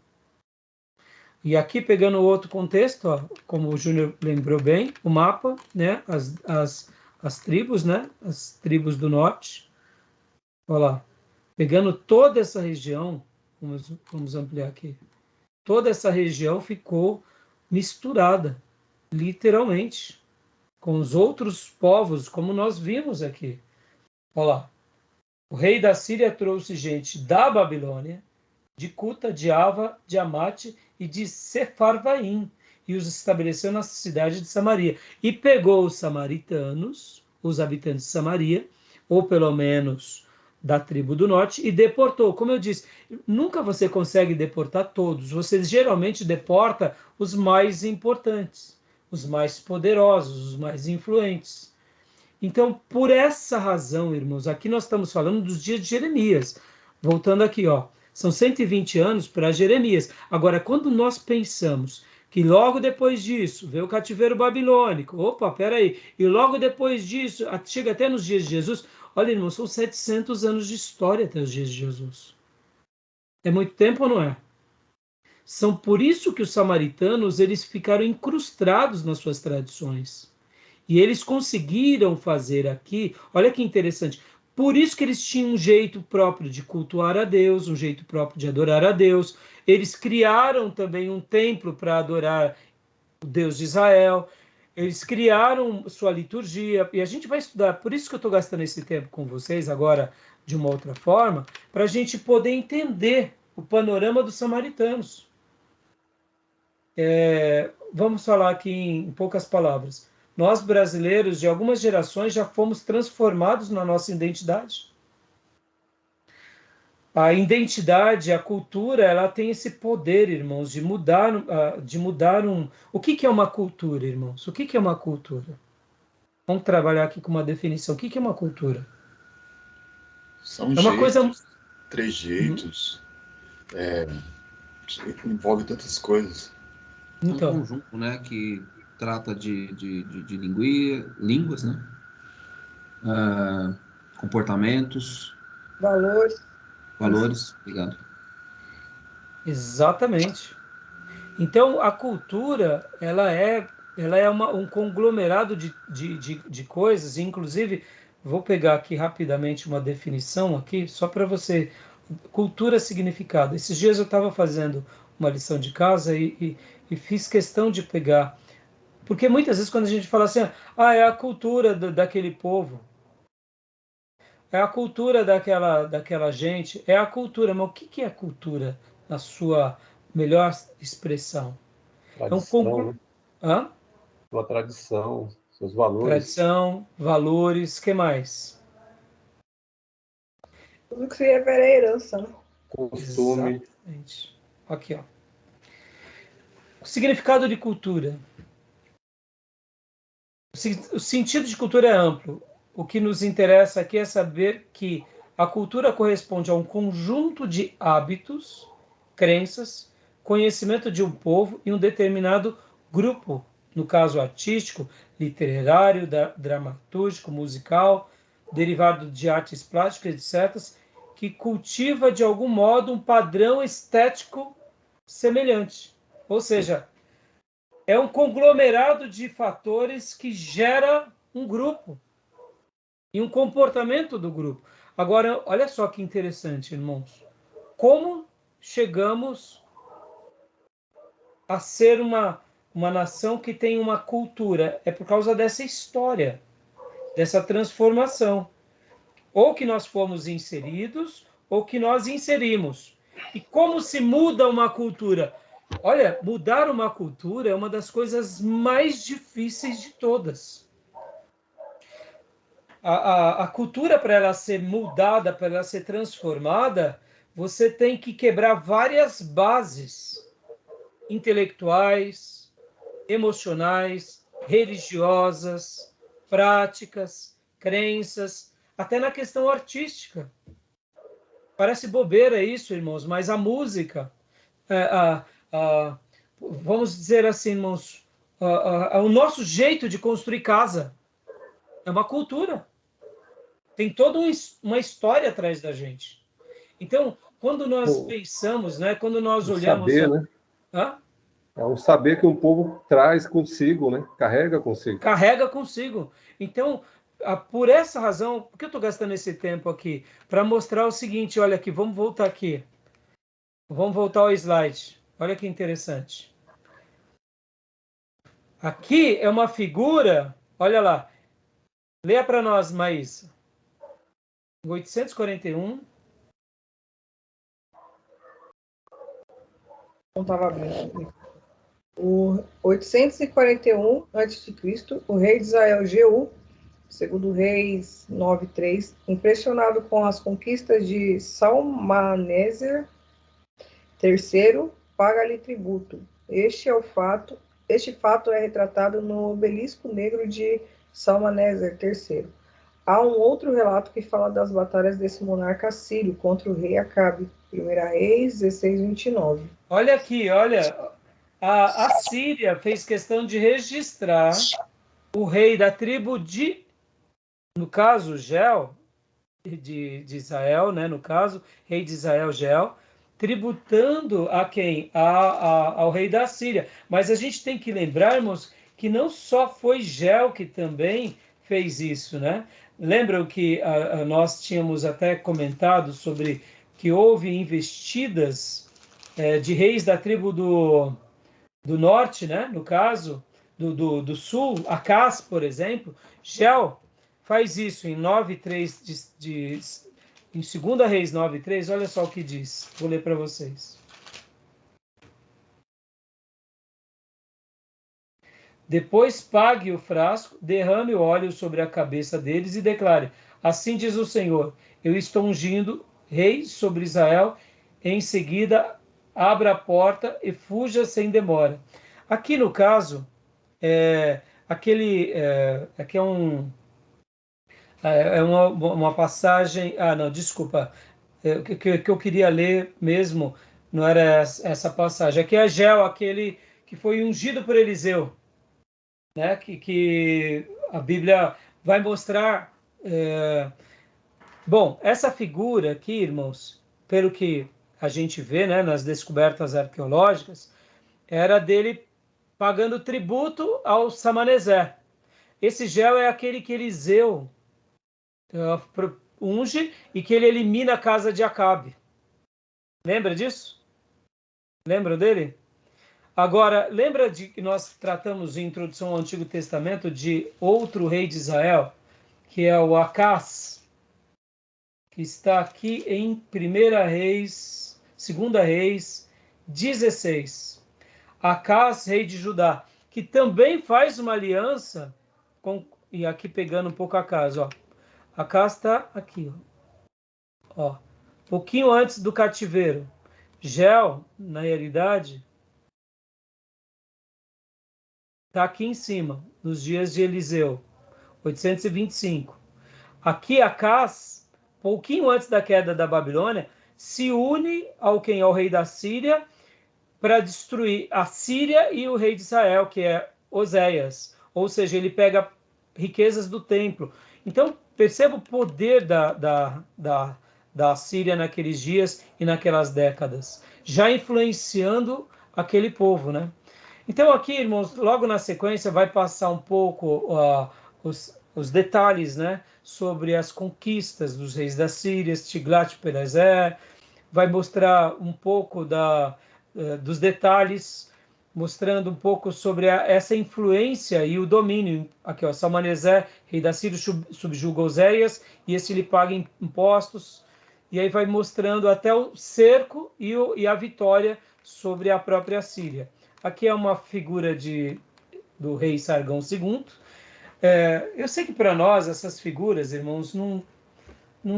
E aqui, pegando outro contexto, ó, como o Júnior lembrou bem, o mapa, né, as tribos, né, as tribos do norte. Olha lá, pegando toda essa região, vamos ampliar aqui, toda essa região ficou misturada, literalmente, com os outros povos, como nós vimos aqui. Olha lá, o rei da Síria trouxe gente da Babilônia, de Cuta, de Ava, de Amate e de Sefarvaim, e os estabeleceu na cidade de Samaria. E pegou os samaritanos, os habitantes de Samaria, ou pelo menos da tribo do norte, e deportou. Como eu disse, nunca você consegue deportar todos, você geralmente deporta os mais importantes, os mais poderosos, os mais influentes. Então, por essa razão, irmãos, aqui nós estamos falando dos dias de Jeremias. Voltando aqui, ó, são 120 anos para Jeremias. Agora, quando nós pensamos que logo depois disso veio o cativeiro babilônico, opa, peraí, e logo depois disso, chega até nos dias de Jesus, olha, irmãos, são 700 anos de história até os dias de Jesus. É muito tempo ou não é? São por isso que os samaritanos, eles ficaram incrustados nas suas tradições. E eles conseguiram fazer aqui, olha que interessante, por isso que eles tinham um jeito próprio de cultuar a Deus, um jeito próprio de adorar a Deus. Eles criaram também um templo para adorar o Deus de Israel. Eles criaram sua liturgia, e a gente vai estudar, por isso que eu estou gastando esse tempo com vocês agora, de uma outra forma, para a gente poder entender o panorama dos samaritanos. Vamos falar aqui em poucas palavras. Nós, brasileiros, de algumas gerações, já fomos transformados na nossa identidade. A identidade, a cultura, ela tem esse poder, irmãos, de mudar um... O que é uma cultura, irmãos? O que é uma cultura? Vamos trabalhar aqui com uma definição. O que é uma cultura? São É uma coisa... trejeitos, envolve tantas coisas. É um Então, conjunto, né, que trata de línguas, né? Comportamentos, valores. Obrigado. exatamente. Então, a cultura, ela é um conglomerado de coisas, inclusive, vou pegar aqui rapidamente uma definição aqui, só para você, cultura, significado. Esses dias eu estava fazendo uma lição de casa e fiz questão de pegar, porque muitas vezes quando a gente fala assim, é a cultura daquele povo, é a cultura daquela gente, é a cultura, mas o que é a cultura na sua melhor expressão? É um Tradição, né? Hã? Sua tradição, seus valores. Tradição, valores, que mais? Tudo que se refere à herança, né? Costume. Exatamente. Aqui, ó. O significado de cultura. O sentido de cultura é amplo. O que nos interessa aqui é saber que a cultura corresponde a um conjunto de hábitos, crenças, conhecimento de um povo e um determinado grupo, no caso artístico, literário, dramatúrgico, musical, derivado de artes plásticas, etc., que cultiva de algum modo um padrão estético semelhante. Ou seja, é um conglomerado de fatores que gera um grupo e um comportamento do grupo. Agora, olha só que interessante, irmãos. Como chegamos a ser uma nação que tem uma cultura? É por causa dessa história, dessa transformação. Ou que nós fomos inseridos, ou que nós inserimos. E como se muda uma cultura? Olha, mudar uma cultura é uma das coisas mais difíceis de todas. A cultura, para ela ser mudada, para ela ser transformada, você tem que quebrar várias bases intelectuais, emocionais, religiosas, práticas, crenças, até na questão artística. Parece bobeira isso, irmãos, mas a música, vamos dizer assim, irmãos, o nosso jeito de construir casa é uma cultura. Tem toda uma história atrás da gente. Então, quando nós pensamos, né, quando nós olhamos... Saber, né? Hã? É um saber que um povo traz consigo, né? Carrega consigo. Carrega consigo. Então, por essa razão, por que eu estou gastando esse tempo aqui? Para mostrar o seguinte, olha aqui, vamos voltar aqui. Vamos voltar ao slide. Olha que interessante. Aqui é uma figura, olha lá. Leia para nós, Maísa. 841. Não estava abrindo. O 841 a.C., o rei de Israel, Jeú, segundo Reis 9:3, impressionado com as conquistas de Salmaneser III, paga-lhe tributo. Este fato é retratado no obelisco negro de Salmaneser III. Há um outro relato que fala das batalhas desse monarca assírio contra o rei Acabe, 1 Reis 16:29. Olha aqui, olha. A Síria fez questão de registrar o rei da tribo no caso, Gel, de Israel, né? No caso, rei de Israel, Gel, tributando a quem? Ao rei da Síria. Mas a gente tem que lembrarmos que não só foi Gel que também fez isso, né? Lembram que nós tínhamos até comentado sobre que houve investidas de reis da tribo do norte, né? No caso, do sul, Acaz, por exemplo, Gel faz isso em 9:3 em 2 Reis 9:3, olha só o que diz. Vou ler para vocês. Depois pague o frasco, derrame o óleo sobre a cabeça deles e declare: assim diz o Senhor, eu estou ungindo rei sobre Israel, em seguida abra a porta e fuja sem demora. Aqui no caso, aqui é uma passagem, não, desculpa, que eu queria ler mesmo, não era essa passagem, aqui é Ageu, aquele que foi ungido por Eliseu, né? Que a Bíblia vai mostrar. Bom, essa figura aqui, irmãos, pelo que a gente vê, né, nas descobertas arqueológicas, era dele pagando tributo ao Samaneser. Esse Geu é aquele que Eliseu unge e que ele elimina a casa de Acabe. Lembra disso? Lembra dele? Agora, lembra de que nós tratamos em introdução ao Antigo Testamento de outro rei de Israel, que é o Acás, que está aqui em 1 Reis, 2 Reis 16. Acás, rei de Judá, que também faz uma aliança com, e aqui pegando um pouco Acás, ó. Acás está aqui, ó. Pouquinho antes do cativeiro. Geu, na realidade, está aqui em cima, nos dias de Eliseu, 825. Aqui Acás, pouquinho antes da queda da Babilônia, se une ao rei da Síria para destruir a Síria e o rei de Israel, que é Oséias. Ou seja, ele pega riquezas do templo. Então, perceba o poder da Síria naqueles dias e naquelas décadas, já influenciando aquele povo, né? Então aqui, irmãos, logo na sequência vai passar um pouco os detalhes, né, sobre as conquistas dos reis da Síria, Tiglat-Pileser, vai mostrar um pouco dos detalhes, mostrando um pouco sobre essa influência e o domínio. Aqui, ó, Salmaneser, rei da Síria, subjuga Oséias, e esse lhe paga impostos, e aí vai mostrando até o cerco e a vitória sobre a própria Síria. Aqui é uma figura do rei Sargão II. Eu sei que para nós essas figuras, irmãos, não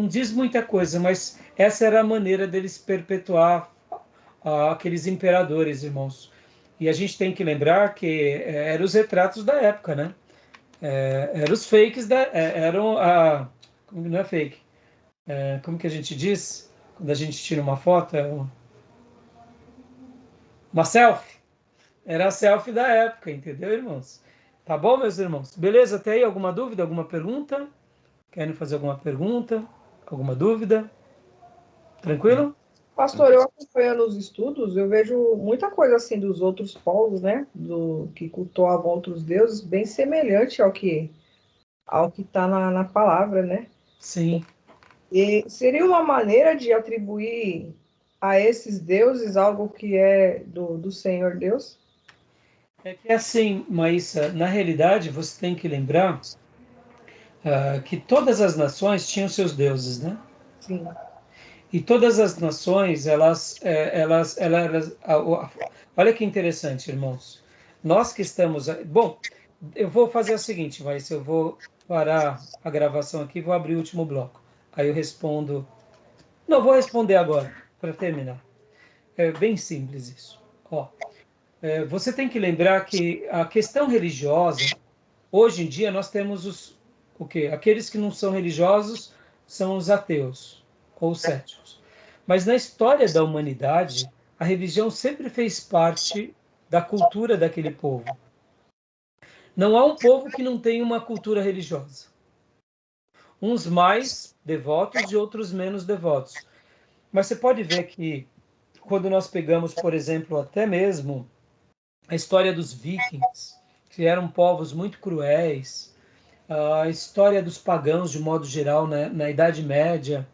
diz muita coisa, mas essa era a maneira deles perpetuar aqueles imperadores, irmãos. E a gente tem que lembrar que eram os retratos da época, né? Eram os fakes, não é fake. Como que a gente diz? Quando a gente tira uma foto, uma selfie. Era a selfie da época, entendeu, irmãos? Tá bom, meus irmãos? Beleza? Até aí, alguma dúvida, alguma pergunta? Querem fazer alguma pergunta? Alguma dúvida? Tranquilo? Pastor, eu acompanhando os estudos, eu vejo muita coisa assim dos outros povos, né? Que cultuavam outros deuses, bem semelhante ao que está na palavra, né? Sim. E seria uma maneira de atribuir a esses deuses algo que é do Senhor Deus? É que assim, Maísa, na realidade você tem que lembrar que todas as nações tinham seus deuses, né? Sim. E todas as nações, olha que interessante, irmãos. Nós que estamos... Bom, eu vou fazer o seguinte, Maísa, eu vou parar a gravação aqui e vou abrir o último bloco. Aí eu respondo... Não, vou responder agora, para terminar. É bem simples isso. Ó, você tem que lembrar que a questão religiosa, hoje em dia nós temos o quê? Aqueles que não são religiosos são os ateus, ou os céticos. Mas na história da humanidade, a religião sempre fez parte da cultura daquele povo. Não há um povo que não tenha uma cultura religiosa. Uns mais devotos e outros menos devotos. Mas você pode ver que quando nós pegamos, por exemplo, até mesmo a história dos vikings, que eram povos muito cruéis, a história dos pagãos, de modo geral, na Idade Média,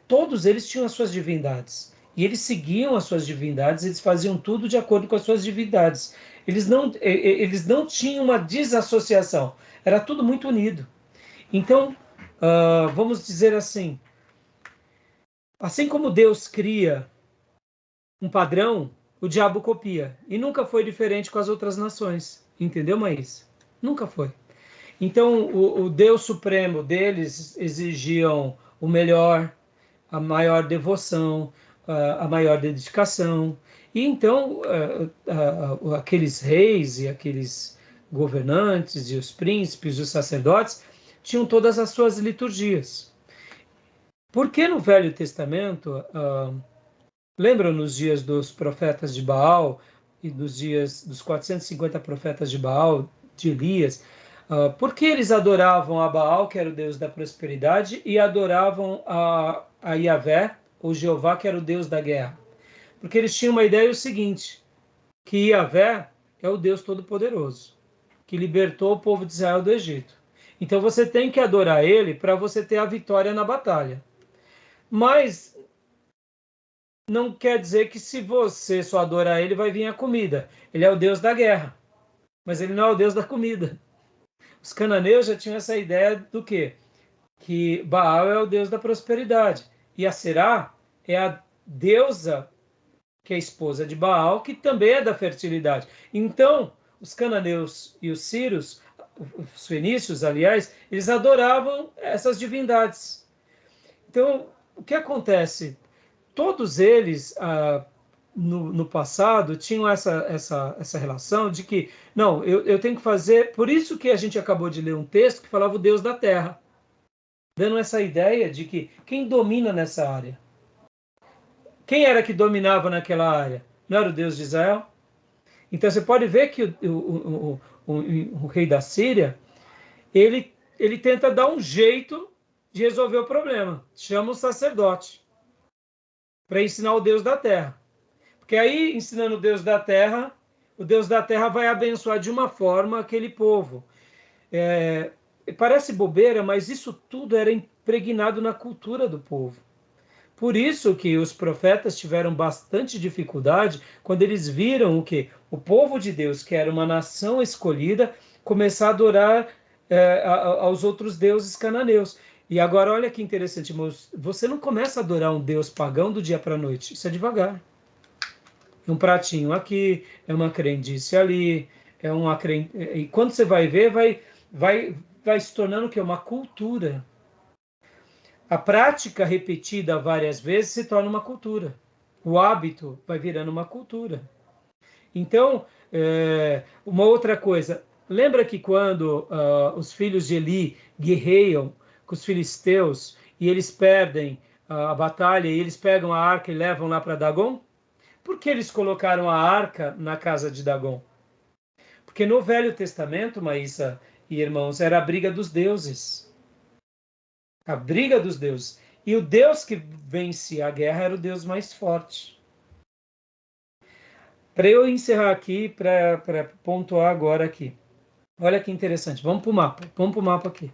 todos eles tinham as suas divindades. E eles seguiam as suas divindades, eles faziam tudo de acordo com as suas divindades. Eles não tinham uma desassociação, era tudo muito unido. Então, vamos dizer assim como Deus cria um padrão, o diabo copia. E nunca foi diferente com as outras nações. Entendeu, Maís? Nunca foi. Então, o Deus Supremo deles exigiam o melhor, a maior devoção, a maior dedicação. E então, aqueles reis e aqueles governantes e os príncipes, os sacerdotes, tinham todas as suas liturgias. Porque no Velho Testamento, lembram nos dias dos profetas de Baal e dos dias dos 450 profetas de Baal, de Elias, por que eles adoravam a Baal, que era o Deus da prosperidade, e adoravam a Yahvé, ou Jeová, que era o Deus da guerra? Porque eles tinham uma ideia o seguinte, que Yahvé é o Deus Todo-Poderoso, que libertou o povo de Israel do Egito. Então você tem que adorar ele para você ter a vitória na batalha. Mas não quer dizer que se você só adorar ele, vai vir a comida. Ele é o Deus da guerra, mas ele não é o Deus da comida. Os cananeus já tinham essa ideia do quê? Que Baal é o Deus da prosperidade. E a Será é a deusa que é esposa de Baal, que também é da fertilidade. Então, os cananeus e os sírios, os fenícios, aliás, eles adoravam essas divindades. Então, o que acontece? Todos eles, no passado, tinham essa relação de que, não, eu tenho que fazer... Por isso que a gente acabou de ler um texto que falava o Deus da terra, dando essa ideia de que quem domina nessa área? Quem era que dominava naquela área? Não era o Deus de Israel? Então você pode ver que o rei da Síria, ele tenta dar um jeito de resolver o problema. Chama o sacerdote para ensinar o Deus da terra. Porque aí, ensinando o Deus da terra vai abençoar de uma forma aquele povo. Parece bobeira, mas isso tudo era impregnado na cultura do povo. Por isso que os profetas tiveram bastante dificuldade quando eles viram o quê? O povo de Deus, que era uma nação escolhida, começar a adorar aos outros deuses cananeus. E agora, olha que interessante, irmãos, você não começa a adorar um deus pagão do dia para a noite, isso é devagar. É um pratinho aqui, é uma crendice ali, e quando você vai ver, vai se tornando o quê? Uma cultura. A prática repetida várias vezes se torna uma cultura. O hábito vai virando uma cultura. Então, uma outra coisa, lembra que quando os filhos de Eli guerreiam com os filisteus e eles perdem a batalha e eles pegam a arca e levam lá para Dagon? Por que eles colocaram a arca na casa de Dagon? Porque no Velho Testamento, Maísa e irmãos, era a briga dos deuses. A briga dos deuses. E o Deus que vencia a guerra era o Deus mais forte. Para eu encerrar aqui, para pontuar agora aqui. Olha que interessante. Vamos para o mapa. Vamos para o mapa aqui.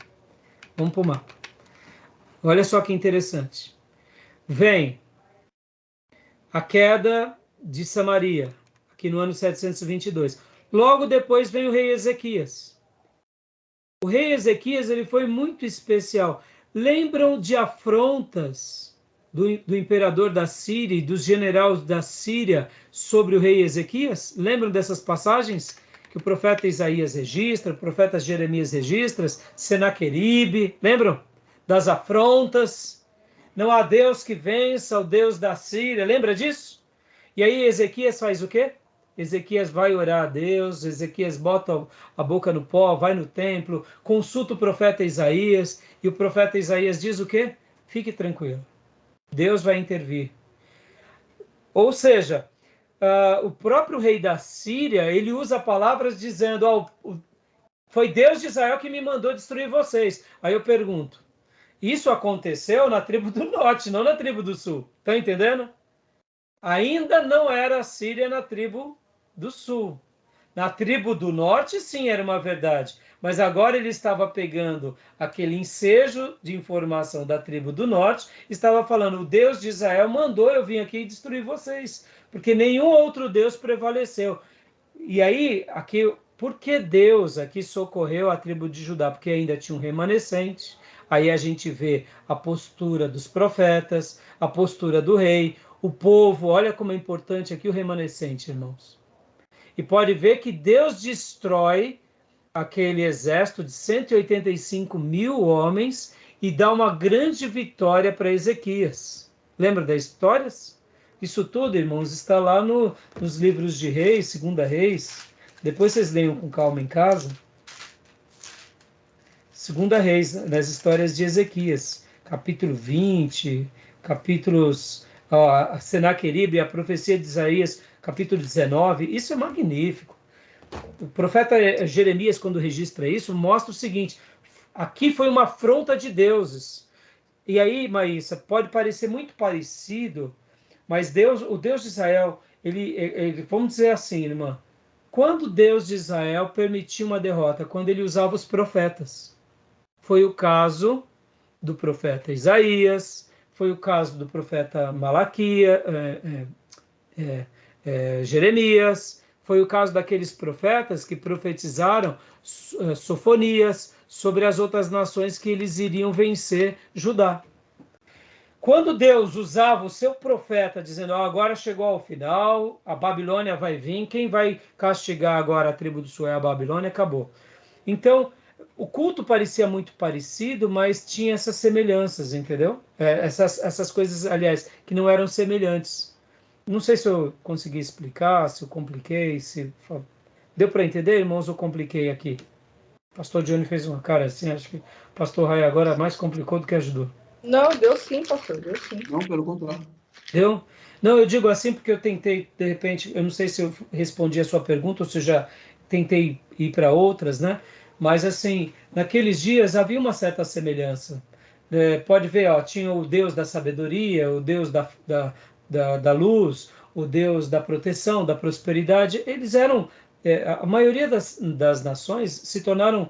Vamos para o mapa. Olha só que interessante. Vem a queda de Samaria, aqui no ano 722. Logo depois vem o rei Ezequias. O rei Ezequias ele foi muito especial. Lembram de afrontas do imperador da Síria e dos generais da Síria sobre o rei Ezequias? Lembram dessas passagens que o profeta Isaías registra, o profeta Jeremias registra, Senaqueribe, lembram? Das afrontas. Não há Deus que vença o Deus da Síria, lembra disso? E aí Ezequias faz o quê? Ezequias vai orar a Deus, Ezequias bota a boca no pó, vai no templo, consulta o profeta Isaías, e o profeta Isaías diz o quê? Fique tranquilo, Deus vai intervir. Ou seja, o próprio rei da Síria, ele usa palavras dizendo, foi Deus de Israel que me mandou destruir vocês. Aí eu pergunto, isso aconteceu na tribo do norte, não na tribo do sul. Estão entendendo? Ainda não era a Síria na tribo do sul. Na tribo do norte, sim, era uma verdade. Mas agora ele estava pegando aquele ensejo de informação da tribo do norte, estava falando, o Deus de Israel mandou eu vir aqui destruir vocês, porque nenhum outro Deus prevaleceu. E aí, aqui, por que Deus aqui socorreu a tribo de Judá? Porque ainda tinha um remanescente. Aí a gente vê a postura dos profetas, a postura do rei, o povo. Olha como é importante aqui o remanescente, irmãos. E pode ver que Deus destrói aquele exército de 185 mil homens e dá uma grande vitória para Ezequias. Lembra das histórias? Isso tudo, irmãos, está lá nos livros de Reis, Segunda Reis. Depois vocês leiam com calma em casa. Segunda Reis, nas histórias de Ezequias, capítulo 20, capítulos Senaqueribe, a profecia de Isaías, capítulo 19. Isso é magnífico. O profeta Jeremias, quando registra isso, mostra o seguinte: aqui foi uma afronta de deuses. E aí, Maísa, pode parecer muito parecido, mas o Deus de Israel, vamos dizer assim, irmã, quando Deus de Israel permitiu uma derrota? Quando ele usava os profetas. Foi o caso do profeta Isaías, foi o caso do profeta Jeremias, foi o caso daqueles profetas que profetizaram Sofonias sobre as outras nações que eles iriam vencer Judá. Quando Deus usava o seu profeta dizendo, agora chegou ao final, a Babilônia vai vir, quem vai castigar agora a tribo do sul é a Babilônia, acabou. Então, o culto parecia muito parecido, mas tinha essas semelhanças, entendeu? Essas coisas, aliás, que não eram semelhantes. Não sei se eu consegui explicar, se eu compliquei, se... Deu para entender, irmãos, ou compliquei aqui? O pastor Johnny fez uma cara assim, acho que o pastor Rai agora mais complicou do que ajudou. Não, deu sim, pastor, deu sim. Não, pelo contrário. Deu? Não, eu digo assim porque eu tentei, de repente, eu não sei se eu respondi a sua pergunta ou se eu já tentei ir para outras, né? Mas, assim, naqueles dias havia uma certa semelhança. Pode ver, tinha o Deus da sabedoria, o Deus da luz, o Deus da proteção, da prosperidade. Eles eram... a maioria das nações se tornaram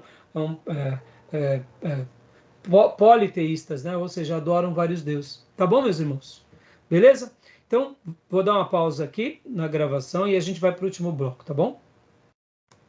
politeístas, né? Ou seja, adoram vários deuses. Tá bom, meus irmãos? Beleza? Então, vou dar uma pausa aqui na gravação e a gente vai para o último bloco, tá bom?